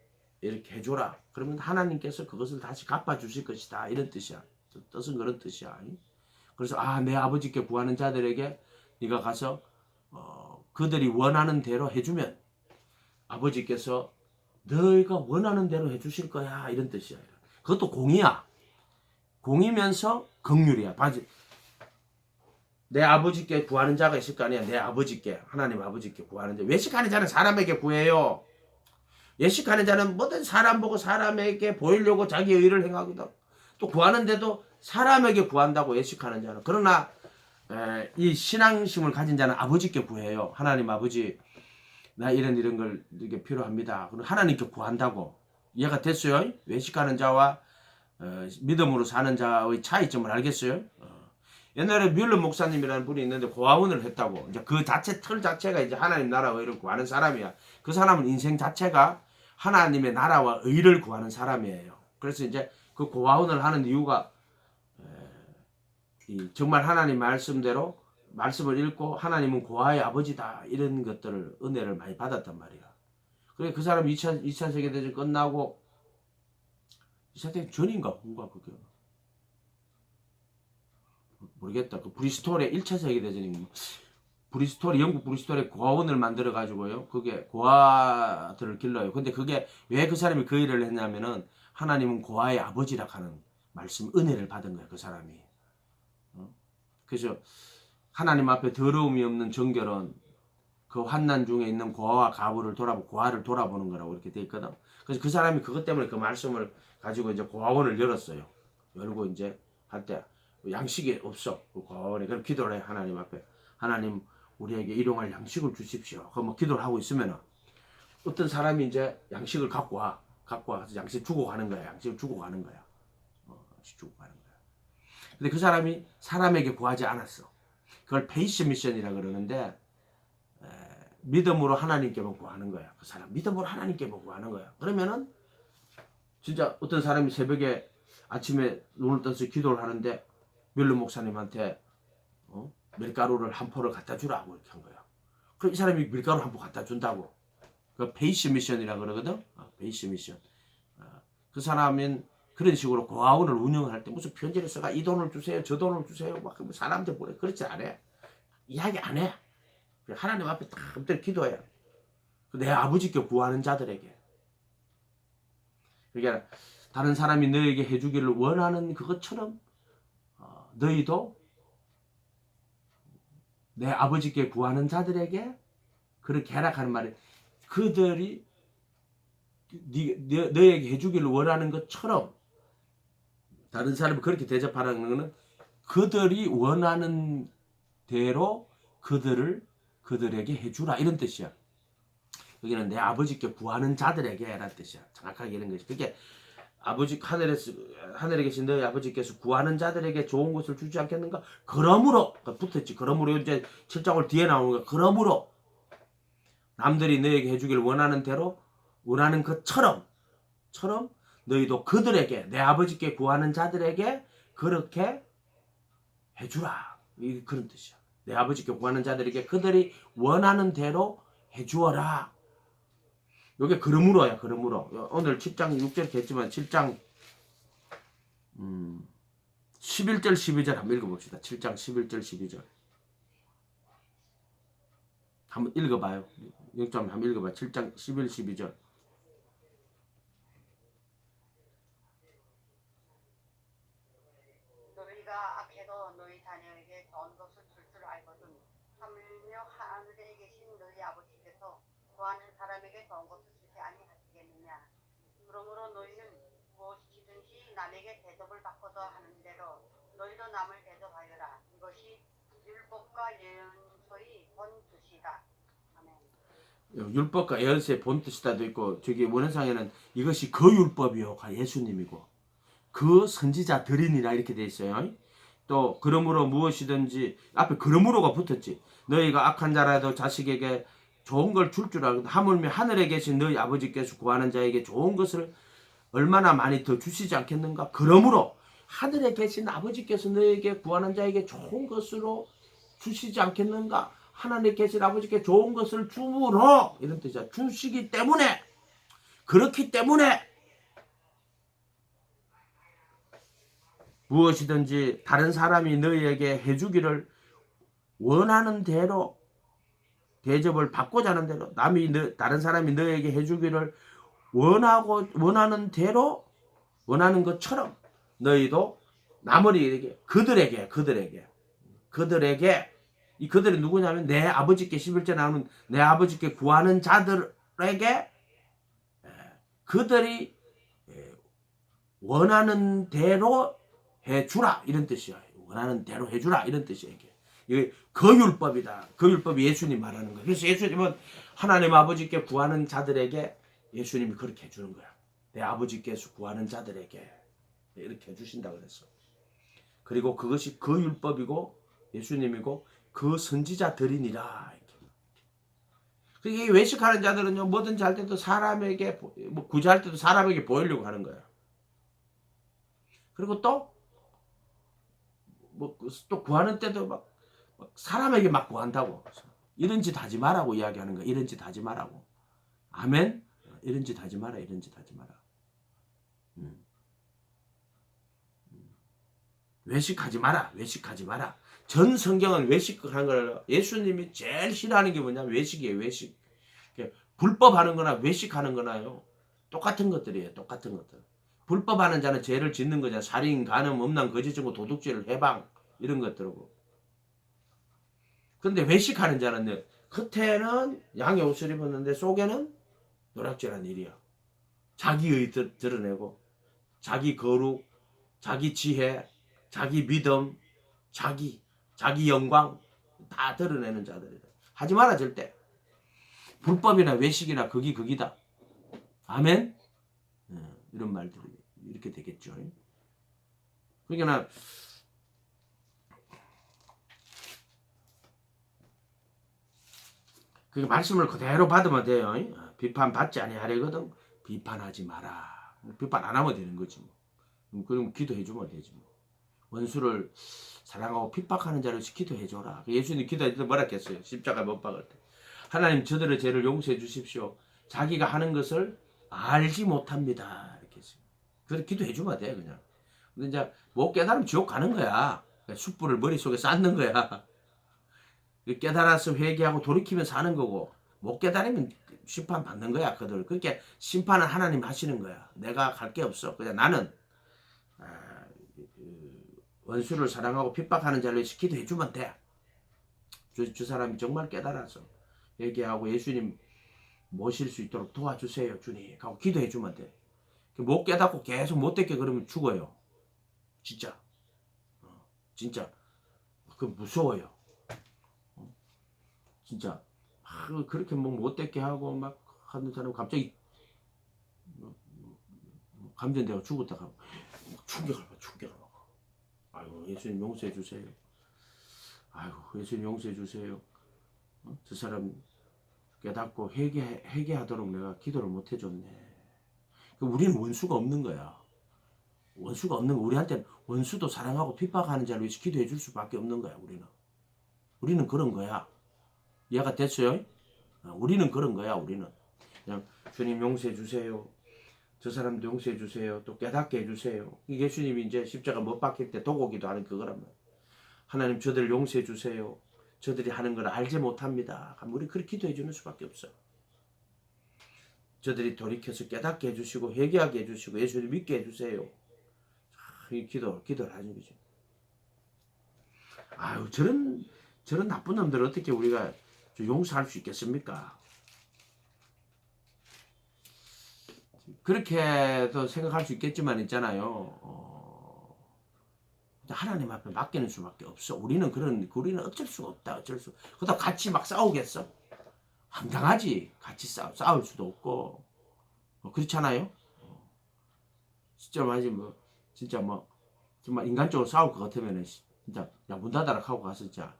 이렇게 해줘라. 그러면 하나님께서 그것을 다시 갚아주실 것이다. 이런 뜻이야. 뜻은 그런 뜻이야. 그래서 내 아버지께 구하는 자들에게 네가 가서 그들이 원하는 대로 해주면 아버지께서 너희가 원하는 대로 해주실 거야. 이런 뜻이야. 그것도 공이야. 공이면서 긍휼이야. 내 아버지께 구하는 자가 있을 거 아니야. 내 아버지께, 하나님 아버지께 구하는 자. 외식하는 자는 사람에게 구해요. 예식하는 자는 뭐든 사람 보고 사람에게 보이려고 자기 의를 행하거든. 또 구하는데도 사람에게 구한다고 예식하는 자는. 그러나 이 신앙심을 가진 자는 아버지께 구해요. 하나님 아버지, 나 이런 걸 이게 필요합니다. 그럼 하나님께 구한다고. 이해가 됐어요? 외식하는 자와 믿음으로 사는 자의 차이점을 알겠어요? 옛날에 뮬러 목사님이라는 분이 있는데 고아원을 했다고. 이제 그 틀 자체가 이제 하나님 나라와 의를 구하는 사람이야. 그 사람은 인생 자체가 하나님의 나라와 의를 구하는 사람이에요. 그래서 이제 그 고아원을 하는 이유가 정말 하나님 말씀대로 말씀을 읽고 하나님은 고아의 아버지다, 이런 것들을 은혜를 많이 받았단 말이야. 그래 그 사람 2차 세계대전 끝나고 2차 세계 전인가 뭔가 그게 모르겠다. 그 브리스톨의 1차 세계대전이 영국 브리스톨에 고아원을 만들어 가지고요. 그게 고아들을 길러요. 근데 그게 왜 그 사람이 그 일을 했냐면은 하나님은 고아의 아버지라 하는 말씀, 은혜를 받은 거야, 그 사람이. 그래서 하나님 앞에 더러움이 없는 정결은 그 환난 중에 있는 고아와 가부를 고아를 돌아보는 거라고 이렇게 돼 있거든. 그래서 그 사람이 그것 때문에 그 말씀을 가지고 이제 고아원을 열었어요. 열고 이제 할 때 양식이 없어. 그 고아원에. 그럼 기도를 해, 하나님 앞에. 하나님, 우리에게 일용할 양식을 주십시오. 그럼 뭐 기도를 하고 있으면은 어떤 사람이 이제 양식을 갖고 와서 양식 주고 가는 거야. 양식을 주고 가는 거야. 양식 주고 가는 거야. 근데 그 사람이 사람에게 구하지 않았어. 그걸 페이스 미션이라 그러는데 믿음으로 하나님께만 구하는 거야. 그 사람 믿음으로 하나님께만 구하는 거야. 그러면은 진짜 어떤 사람이 새벽에 아침에 눈을 떠서 기도를 하는데 뮬러 목사님한테 밀가루를 한 포를 갖다 주라고 이렇게 한 거야. 그럼 이 사람이 밀가루 한 포 갖다 준다고. 그 베이스 미션이라 그러거든. 베이스 미션. 그 사람은 그런 식으로 고아원을 운영할 때 무슨 편지를 써가 이 돈을 주세요, 저 돈을 주세요, 막 사람한테 보내. 그렇지 안 해. 이야기 안 해. 하나님 앞에 딱 엎드려 기도해. 내 아버지께 구하는 자들에게. 그러니까 다른 사람이 너에게 해주기를 원하는 그것처럼 너희도 내 아버지께 구하는 자들에게 그렇게 해라 하는 말이, 그들이 너에게 해주기를 원하는 것처럼 다른 사람을 그렇게 대접하라는 것은 그들이 원하는 대로 그들에게 해주라, 이런 뜻이야. 여기는 내 아버지께 구하는 자들에게 라는 뜻이야. 정확하게 이런 것이. 그게 하늘에 계신 너희 아버지께서 구하는 자들에게 좋은 것을 주지 않겠는가? 그러므로 붙었지. 그러므로 이제 7장을 뒤에 나오는 거야. 그러므로 남들이 너에게 해주기를 원하는 대로, 원하는 것처럼 너희도 그들에게, 내 아버지께 구하는 자들에게 그렇게 해주라. 그런 뜻이야. 내 아버지께 구하는 자들에게 그들이 원하는 대로 해주어라. 이게 그러므로야. 그러므로 오늘 7장 6절 했지만 7장 11절 12절 한번 읽어봅시다. 7장 11절 12절 한번 읽어봐요. 영점 한번 읽어봐요. 7장 11, 12절. 너희가 악해도 너희 자녀에게 좋은 것을 줄 줄 알거든. 하물며 하늘에 계신 너희 아버지께서 구하는 사람에게 좋은 것을 주지 아니하시겠느냐. 그러므로 너희는 무엇이든지 남에게 대접을 받고자 하는 대로 너희도 남을 대접하여라. 이것이 율법과 예언서의 본뜻이다. 아멘. 율법과 예언서의 본뜻이다도 있고 저기 원어상에는 이것이 그 율법이요 예수님이고 그 선지자들이니라 이렇게 돼 있어요. 또 그러므로 무엇이든지 앞에 그러므로가 붙었지. 너희가 악한 자라도 자식에게 좋은 걸 줄 줄 알고 하물며 하늘에 계신 너희 아버지께서 구하는 자에게 좋은 것을 얼마나 많이 더 주시지 않겠는가. 그러므로 하늘에 계신 아버지께서 너에게 구하는 자에게 좋은 것으로 주시지 않겠는가. 하나님에 계신 아버지께 좋은 것을 주므로 이런 뜻이야. 주시기 때문에 그렇기 때문에 무엇이든지 다른 사람이 너희에게 해주기를 원하는 대로 대접을 받고자 하는 대로 다른 사람이 너희에게 해주기를 원하는 대로 원하는 것처럼 너희도 남으리에게 그들에게 이 그들이 누구냐면 내 아버지께 11절 나오는 내 아버지께 구하는 자들에게 그들이 원하는 대로 해주라 이런 뜻이야. 원하는 대로 해주라 이런 뜻이야. 이게 그 율법이다. 그 율법이 예수님 말하는 거야. 그래서 예수님은 하나님 아버지께 구하는 자들에게 예수님이 그렇게 해주는 거야. 내 아버지께서 구하는 자들에게 이렇게 해주신다 그랬어. 그리고 그것이 그 율법이고 예수님이고 그 선지자들이니라. 그게 외식하는 자들은요 뭐든지 할 때도 사람에게 뭐 구제할 때도 사람에게 보이려고 하는 거야. 그리고 또 또 구하는 때도 막 사람에게 막 구한다고. 이런 짓 하지 마라고 이야기하는 거야. 이런 짓 하지 마라고. 아멘. 이런 짓 하지 마라. 이런 짓 하지 마라. 외식하지 마라. 외식하지 마라. 전 성경은 외식하는 걸 예수님이 제일 싫어하는 게 뭐냐면 외식이에요. 외식. 불법하는 거나 외식하는 거나요. 똑같은 것들이에요. 똑같은 것들. 불법하는 자는 죄를 짓는 거잖아. 살인, 간음, 음란, 거짓 증거, 도둑질, 해방 이런 것들이고. 근데 외식하는 자는 겉에는 양의 옷을 입었는데 속에는 노략질한 일이야. 자기 의 드러내고 자기 거룩, 자기 지혜, 자기 믿음, 자기 영광 다 드러내는 자들이다. 하지 마라 절대. 불법이나 외식이나 극이다. 아멘. 이런 말들이 이렇게 되겠죠. 그러니까 그 말씀을 그대로 받으면 돼요. 비판 받지 아니하려거든 비판하지 마라. 비판 안 하면 되는 거지 뭐. 그럼 기도해 주면 되지 뭐. 원수를 사랑하고 핍박하는 자를 기도해 줘라. 예수님 기도할 때 뭐라 했어요? 십자가 못 박을 때. 하나님 저들의 죄를 용서해 주십시오. 자기가 하는 것을 알지 못합니다. 이렇게 했어요. 그래서 기도해 주면 돼 그냥. 근데 이제 못 깨달으면 지옥 가는 거야. 숯불을 머릿속에 쌓는 거야. 깨달아서 회개하고 돌이키면 사는 거고 못 깨달으면 심판 받는 거야 그들. 그렇게 심판은 하나님 하시는 거야. 내가 갈 게 없어. 그냥 나는 원수를 사랑하고 핍박하는 자를 기도해 주면 돼. 주 사람이 정말 깨달아서 회개하고 예수님 모실 수 있도록 도와주세요 주님 하고 기도해 주면 돼. 못 깨닫고 계속 못 듣게 그러면 죽어요. 진짜. 진짜. 그 무서워요. 진짜. 그렇게 뭐 못 듣게 하고 막 하는 사람 갑자기 감전되고 죽었다가 충격을 받아. 아이고 예수님 용서해 주세요. 아이고 예수님 용서해 주세요. 저 사람 깨닫고 회개하도록 내가 기도를 못 해줬네. 우리는 원수가 없는 거야. 원수가 없는 거. 우리한테는 원수도 사랑하고 핍박하는 자를 위해서 기도해 줄 수밖에 없는 거야. 우리는 그런 거야. 이해가 됐어요? 우리는 그런 거야. 우리는 그냥 주님 용서해 주세요. 저 사람도 용서해 주세요. 또 깨닫게 해주세요. 예수님이 이제 십자가 못 박힐 때 도고기도 하는 그거란 말이야. 하나님 저들 용서해 주세요. 저들이 하는 걸 알지 못합니다. 우리 그렇게 기도해 주는 수밖에 없어. 저들이 돌이켜서 깨닫게 해주시고 회개하게 해주시고 예수를 믿게 해주세요. 이 기도를 하는 거죠. 아유 저런 나쁜 놈들 어떻게 우리가 용서할 수 있겠습니까? 그렇게도 생각할 수 있겠지만 있잖아요. 하나님 앞에 맡기는 수밖에 없어. 우리는 어쩔 수가 없다. 어쩔 수. 그러다 같이 막 싸우겠어? 황당하지. 같이 싸울 수도 없고. 그렇잖아요. 진짜 마지 뭐 진짜 뭐 정말 인간적으로 싸울 것 같으면은 진짜 야 문 닫아라 하고 가서 진짜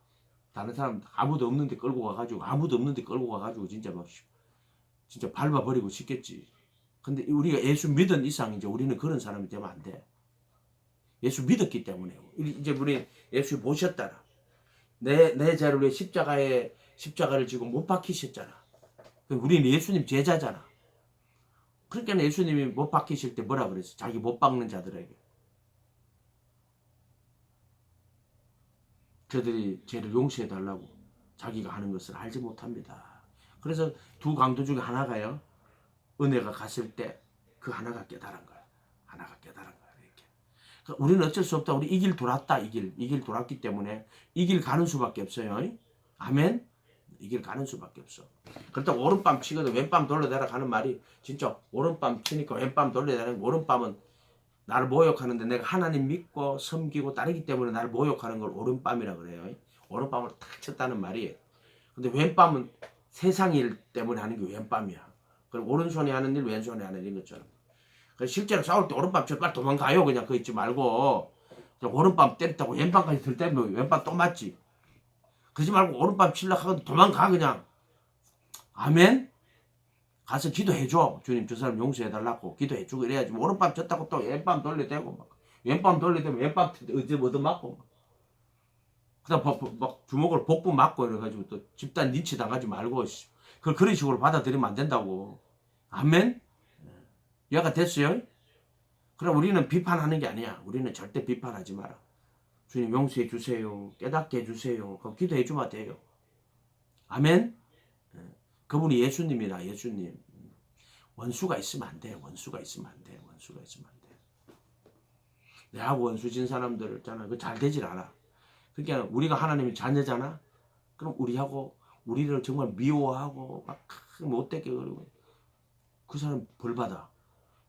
다른 사람 아무도 없는데 끌고 가가지고 진짜 막 진짜 밟아버리고 싶겠지. 근데 우리가 예수 믿은 이상 이제 우리는 그런 사람이 되면 안 돼. 예수 믿었기 때문에 이제 우리 예수 모셨잖아. 내 죄를 위해 십자가를 지고 못 박히셨잖아. 우리는 예수님 제자잖아. 그러니까 예수님이 못 박히실 때 뭐라 그랬어? 자기 못 박는 자들에게 저들이 죄를 용서해 달라고 자기가 하는 것을 알지 못합니다. 그래서 두 강도 중에 하나가요. 은혜가 갔을 때 그 하나가 깨달은 거야. 하나가 깨달은 거야. 이렇게. 그러니까 우리는 어쩔 수 없다. 우리 이 길 돌았다. 이 길 돌았기 때문에 이 길 가는 수밖에 없어요. 아멘. 이 길 가는 수밖에 없어. 그렇다고 오른밤 치거든 왼밤 돌려대라 가는 말이 진짜 오른밤 치니까 왼밤 돌려대라. 오른밤은 나를 모욕하는데 내가 하나님 믿고 섬기고 따르기 때문에 나를 모욕하는 걸 오른밤이라 그래요. 오른밤을 탁 쳤다는 말이에요. 근데 왼밤은 세상 일 때문에 하는 게 왼밤이야. 그럼 오른손이 하는 일 왼손이 하는 일 것처럼. 그래서 실제로 싸울 때 오른밤 쳐 빨리 도망가요. 그냥 그 있지 말고 오른밤 때렸다고 왼밤까지 들 때면 왼밤 또 맞지. 그러지 말고 오른밤 치려고 하고 도망가 그냥. 아멘. 가서 기도해줘. 주님 저 사람 용서해달라고 기도해주고 이래야지. 오른밤 쳤다고 또 왼밤 돌려대고 막 왼밤 돌려대면 왼밤 어디 맞고 막. 그다음 막 주먹으로 복부 맞고 이래가지고 또 집단 린치 당하지 말고 그걸 그런 식으로 받아들이면 안 된다고. 아멘. 이해가 됐어요? 그럼 우리는 비판하는 게 아니야. 우리는 절대 비판하지 마라. 주님 용서해 주세요. 깨닫게 해주세요. 그럼 기도해 주면 돼요. 아멘. 그분이 예수님이라 예수님. 원수가 있으면 안 돼. 원수가 있으면 안 돼. 원수가 있으면 안 돼. 내하고 원수 진 사람들 있잖아. 그 잘 되질 않아. 그러니까 우리가 하나님의 자녀잖아. 그럼 우리를 정말 미워하고 막 못되게 그러고 그 사람 벌 받아.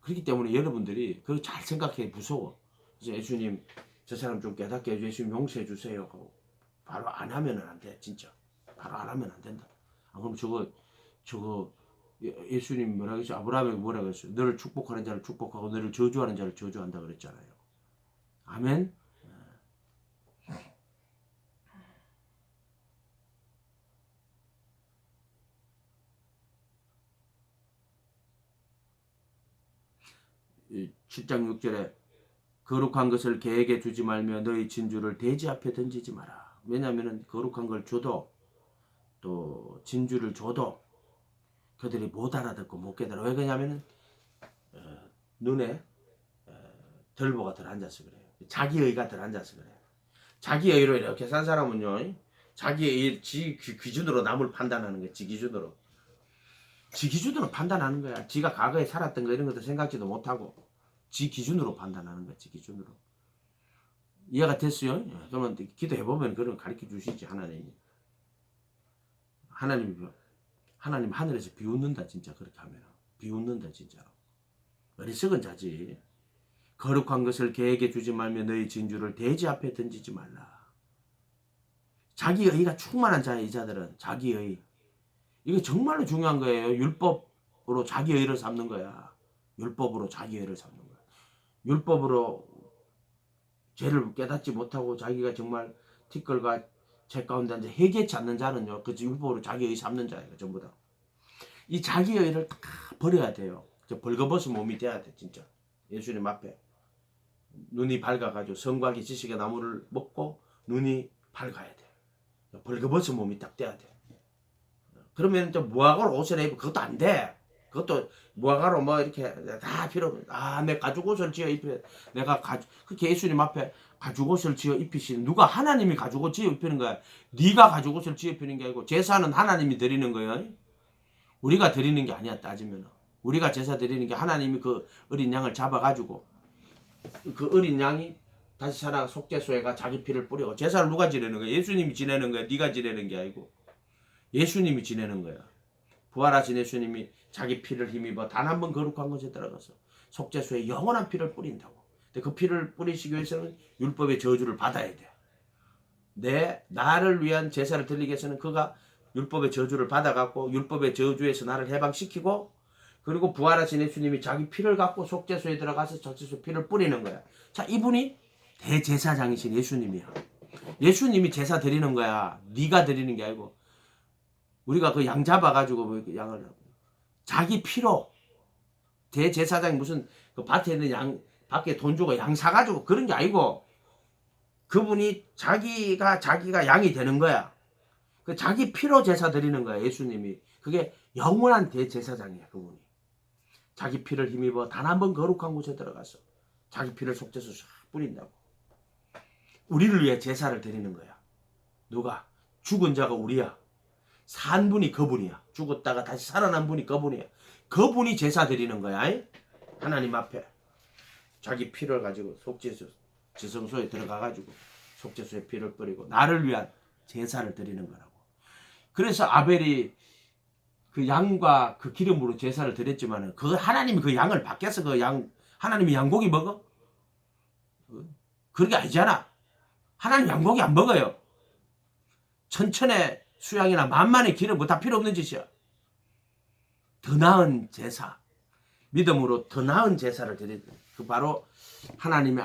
그렇기 때문에 여러분들이 그거 잘 생각해. 무서워. 그래서 예수님 저 사람 좀 깨닫게 해주세요. 예수님 용서해 주세요. 하고 바로 안 하면은 안 돼. 진짜 바로 안 하면 안 된다. 안 그러면 저거 예수님 뭐라 그랬어? 아브라함이 뭐라 그랬어? 너를 축복하는 자를 축복하고 너를 저주하는 자를 저주한다 그랬잖아요. 아멘. 이 7장 6절에 거룩한 것을 개에게 주지 말며 너희 진주를 돼지 앞에 던지지 마라. 왜냐하면 거룩한 걸 줘도 또 진주를 줘도 그들이 못 알아듣고 못 깨달아. 왜 그러냐면은 눈에 덜보가 덜 앉아서 그래요. 자기의가 덜 앉아서 그래요. 자기의로 이렇게 산 사람은요, 자기의 지 기준으로 남을 판단하는 거예요. 지 기준으로 판단하는 거야. 지가 과거에 살았던 거 이런 것도 생각지도 못하고 지 기준으로 판단하는 거야. 지 기준으로. 이해가 됐어요? 그러면 기도해 보면 그런 거 가르쳐 주시지 하나님이. 하나님 하늘에서 비웃는다 진짜. 그렇게 하면 비웃는다 진짜로. 어리석은 자지. 거룩한 것을 개에게 주지 말며 너희 진주를 돼지 앞에 던지지 말라. 자기의가 충만한 자야. 이 자들은 자기의. 이게 정말로 중요한 거예요. 율법으로 자기의를 삼는 거야. 율법으로 자기의를 삼는 거야. 율법으로 죄를 깨닫지 못하고 자기가 정말 티끌과 죄 가운데 앉아 해결치 않는 자는요. 그 율법으로 자기의 삼는 자예요. 전부 다. 이 자기의를 다 버려야 돼요. 벌거벗은 몸이 돼야 돼. 진짜. 예수님 앞에. 눈이 밝아가지고 성곽의 지식의 나무를 먹고 눈이 밝아야 돼. 벌거벗은 몸이 딱 돼야 돼. 그러면 또 무화과로 옷을 입고 그것도 안 돼. 그것도 무화과로 뭐 이렇게 다 필요 없어. 내 가죽 옷을 지어 입혀. 그렇게 예수님 앞에 가죽 옷을 지어 입히시는 누가 하나님이 가죽 옷 지어 입히는 거야. 네가 가죽 옷을 지어 입히는 게 아니고 제사는 하나님이 드리는 거예요. 우리가 드리는 게 아니야. 따지면 우리가 제사 드리는 게 하나님이 그 어린 양을 잡아가지고 그 어린 양이 다시 살아 속죄소에가 자기 피를 뿌리고 제사를 누가 지내는 거야? 예수님이 지내는 거야. 네가 지내는 게 아니고 예수님이 지내는 거야. 부활하신 예수님이 자기 피를 힘입어 단 한 번 거룩한 곳에 들어가서 속죄소에 영원한 피를 뿌린다고. 근데 그 피를 뿌리시기 위해서는 율법의 저주를 받아야 돼. 나를 위한 제사를 드리기 위해서는 그가 율법의 저주를 받아갖고 율법의 저주에서 나를 해방시키고, 그리고 부활하신 예수님이 자기 피를 갖고 속죄소에 들어가서 속죄소 피를 뿌리는 거야. 자, 이분이 대제사장이신 예수님이야. 예수님이 제사 드리는 거야. 네가 드리는 게 아니고. 우리가 그 양 잡아가지고 그 양을 자기 피로, 대제사장이 무슨 그 밭에 있는 양 밖에 돈 주고 양 사가지고 그런 게 아니고, 그분이 자기가 양이 되는 거야. 그 자기 피로 제사 드리는 거야, 예수님이. 그게 영원한 대제사장이야, 그분이. 자기 피를 힘입어 단 한 번 거룩한 곳에 들어가서 자기 피를 속죄소 뿌린다고. 우리를 위해 제사를 드리는 거야. 누가? 죽은 자가 우리야. 산 분이 그분이야. 죽었다가 다시 살아난 분이 그분이야. 그분이 제사 드리는 거야. 하나님 앞에 자기 피를 가지고 속죄소, 지성소에 들어가가지고 속죄소에 피를 뿌리고 나를 위한 제사를 드리는 거라고. 그래서 아벨이 그 양과 그 기름으로 제사를 드렸지만은 그 하나님이 그 양을 밖에서 그 양, 하나님이 양고기 먹어? 그런 게 아니잖아. 하나님 양고기 안 먹어요. 천천의 수양이나 만만의 기름 뭐 다 필요 없는 짓이야. 더 나은 제사, 믿음으로 더 나은 제사를 드리는 그 바로 하나님의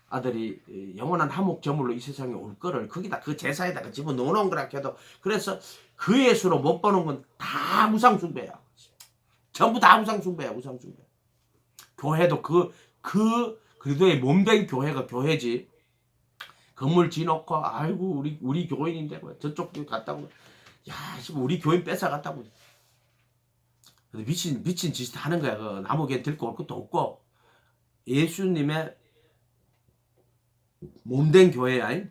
아들이 영원한 화목 제물로 이 세상에 올 거를 거기다 그 제사에다가 집어넣어 놓은 거라 해도, 그래서 그 예수로 못 보는 건 다 우상 숭배야. 전부 다 우상 숭배야, 우상 숭배. 교회도 그리도의 몸된 교회가 교회지. 건물 지놓고 아이고 우리 교인인데 저쪽 교회 갔다고, 야 우리 교인 뺏어 갔다고. 미친 짓을 하는 거야. 그 나무에 들고 올 것도 없고. 예수님의 몸된 교회야.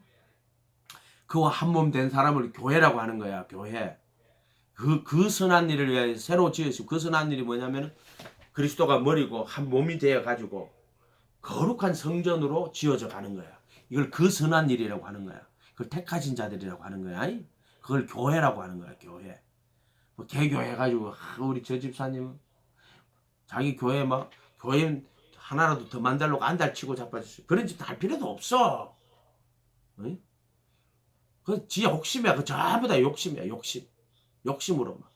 그와 한 몸 된 사람을 교회라고 하는 거야. 교회. 그 선한 일을 위해 새로 지으시고, 그 선한 일이 뭐냐면 그리스도가 머리고 한 몸이 되어 가지고 거룩한 성전으로 지어져 가는 거야. 이걸 그 선한 일이라고 하는 거야. 그걸 택하신 자들이라고 하는 거야. 그걸 교회라고 하는 거야. 교회. 뭐 개교해 가지고 우리 저 집사님은 자기 교회 막 교인 하나라도 더 만들려고 안달치고 자빠졌어. 그런 짓 할 필요도 없어. 응? 그 지 욕심이야. 그 전부 다 욕심이야. 욕심으로 막.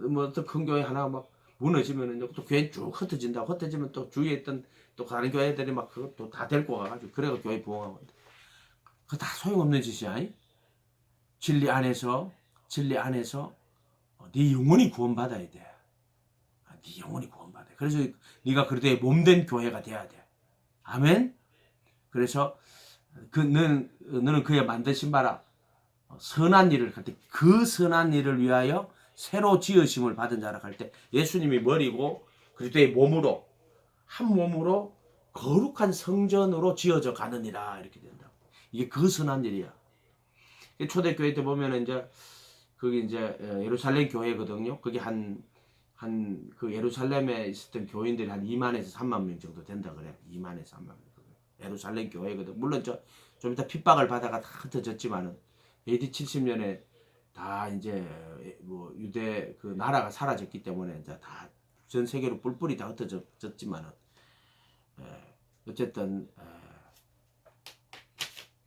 뭐 어떤 큰 교회 하나 막 무너지면은 또 교회 쭉 흩어진다. 흩어지면 또 주위에 있던 또 다른 교회들이 막 그것도 다 데리고 가가지고 그래가 교회 부흥하고. 그거 다 소용없는 짓이야. 진리 안에서 네 영혼이 구원받아야 돼. 네 영혼이 구원받아야 돼. 그래서 네가 그리도의 몸된 교회가 돼야 돼. 아멘. 그래서 너는 그의 만드신 바라 선한 일을 할 때, 그 선한 일을 위하여 새로 지으심을 받은 자라 할 때, 예수님이 머리고 그리스도의 몸으로 한 몸으로 거룩한 성전으로 지어져 가느니라, 이렇게 된다고. 이게 그 선한 일이야. 초대교회 때 보면 이제 그게 이제 예루살렘 교회거든요. 그게 그 예루살렘에 있었던 교인들이 한 2만에서 3만 명 정도 된다 그래. 2만에서 3만 명. 예루살렘 교회거든. 물론 좀 이따 핍박을 받아가 다 흩어졌지만은 AD 70년에 다 이제 뭐 유대 그 나라가 사라졌기 때문에 이제 다 전 세계로 뿔뿔이 다 흩어졌지만은 어쨌든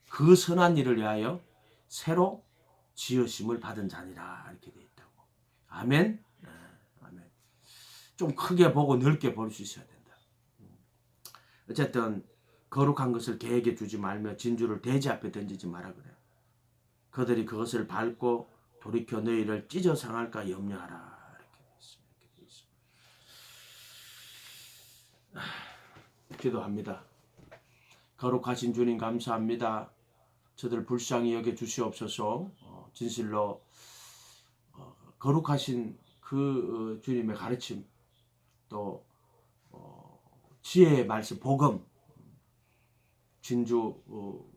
그 선한 일을 위하여 새로 지으심을 받은 자니라, 이렇게 돼 있다고. 아멘. 아멘. 좀 크게 보고 넓게 볼 수 있어야 된다. 어쨌든 거룩한 것을 개에게 주지 말며 진주를 돼지 앞에 던지지 마라 그래. 그들이 그것을 밟고 돌이켜 너희를 찢어 상할까 염려하라, 이렇게 돼 있어. 기도합니다. 거룩하신 주님 감사합니다. 저들 불쌍히 여겨 주시옵소서. 진실로 거룩하신 그 주님의 가르침, 또 지혜의 말씀, 복음, 진주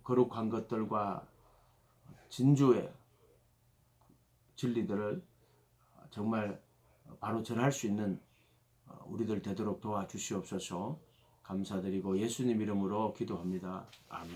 거룩한 것들과 진주의 진리들을 정말 바로 전할 수 있는 우리들 되도록 도와주시옵소서. 감사드리고 예수님 이름으로 기도합니다. 아멘.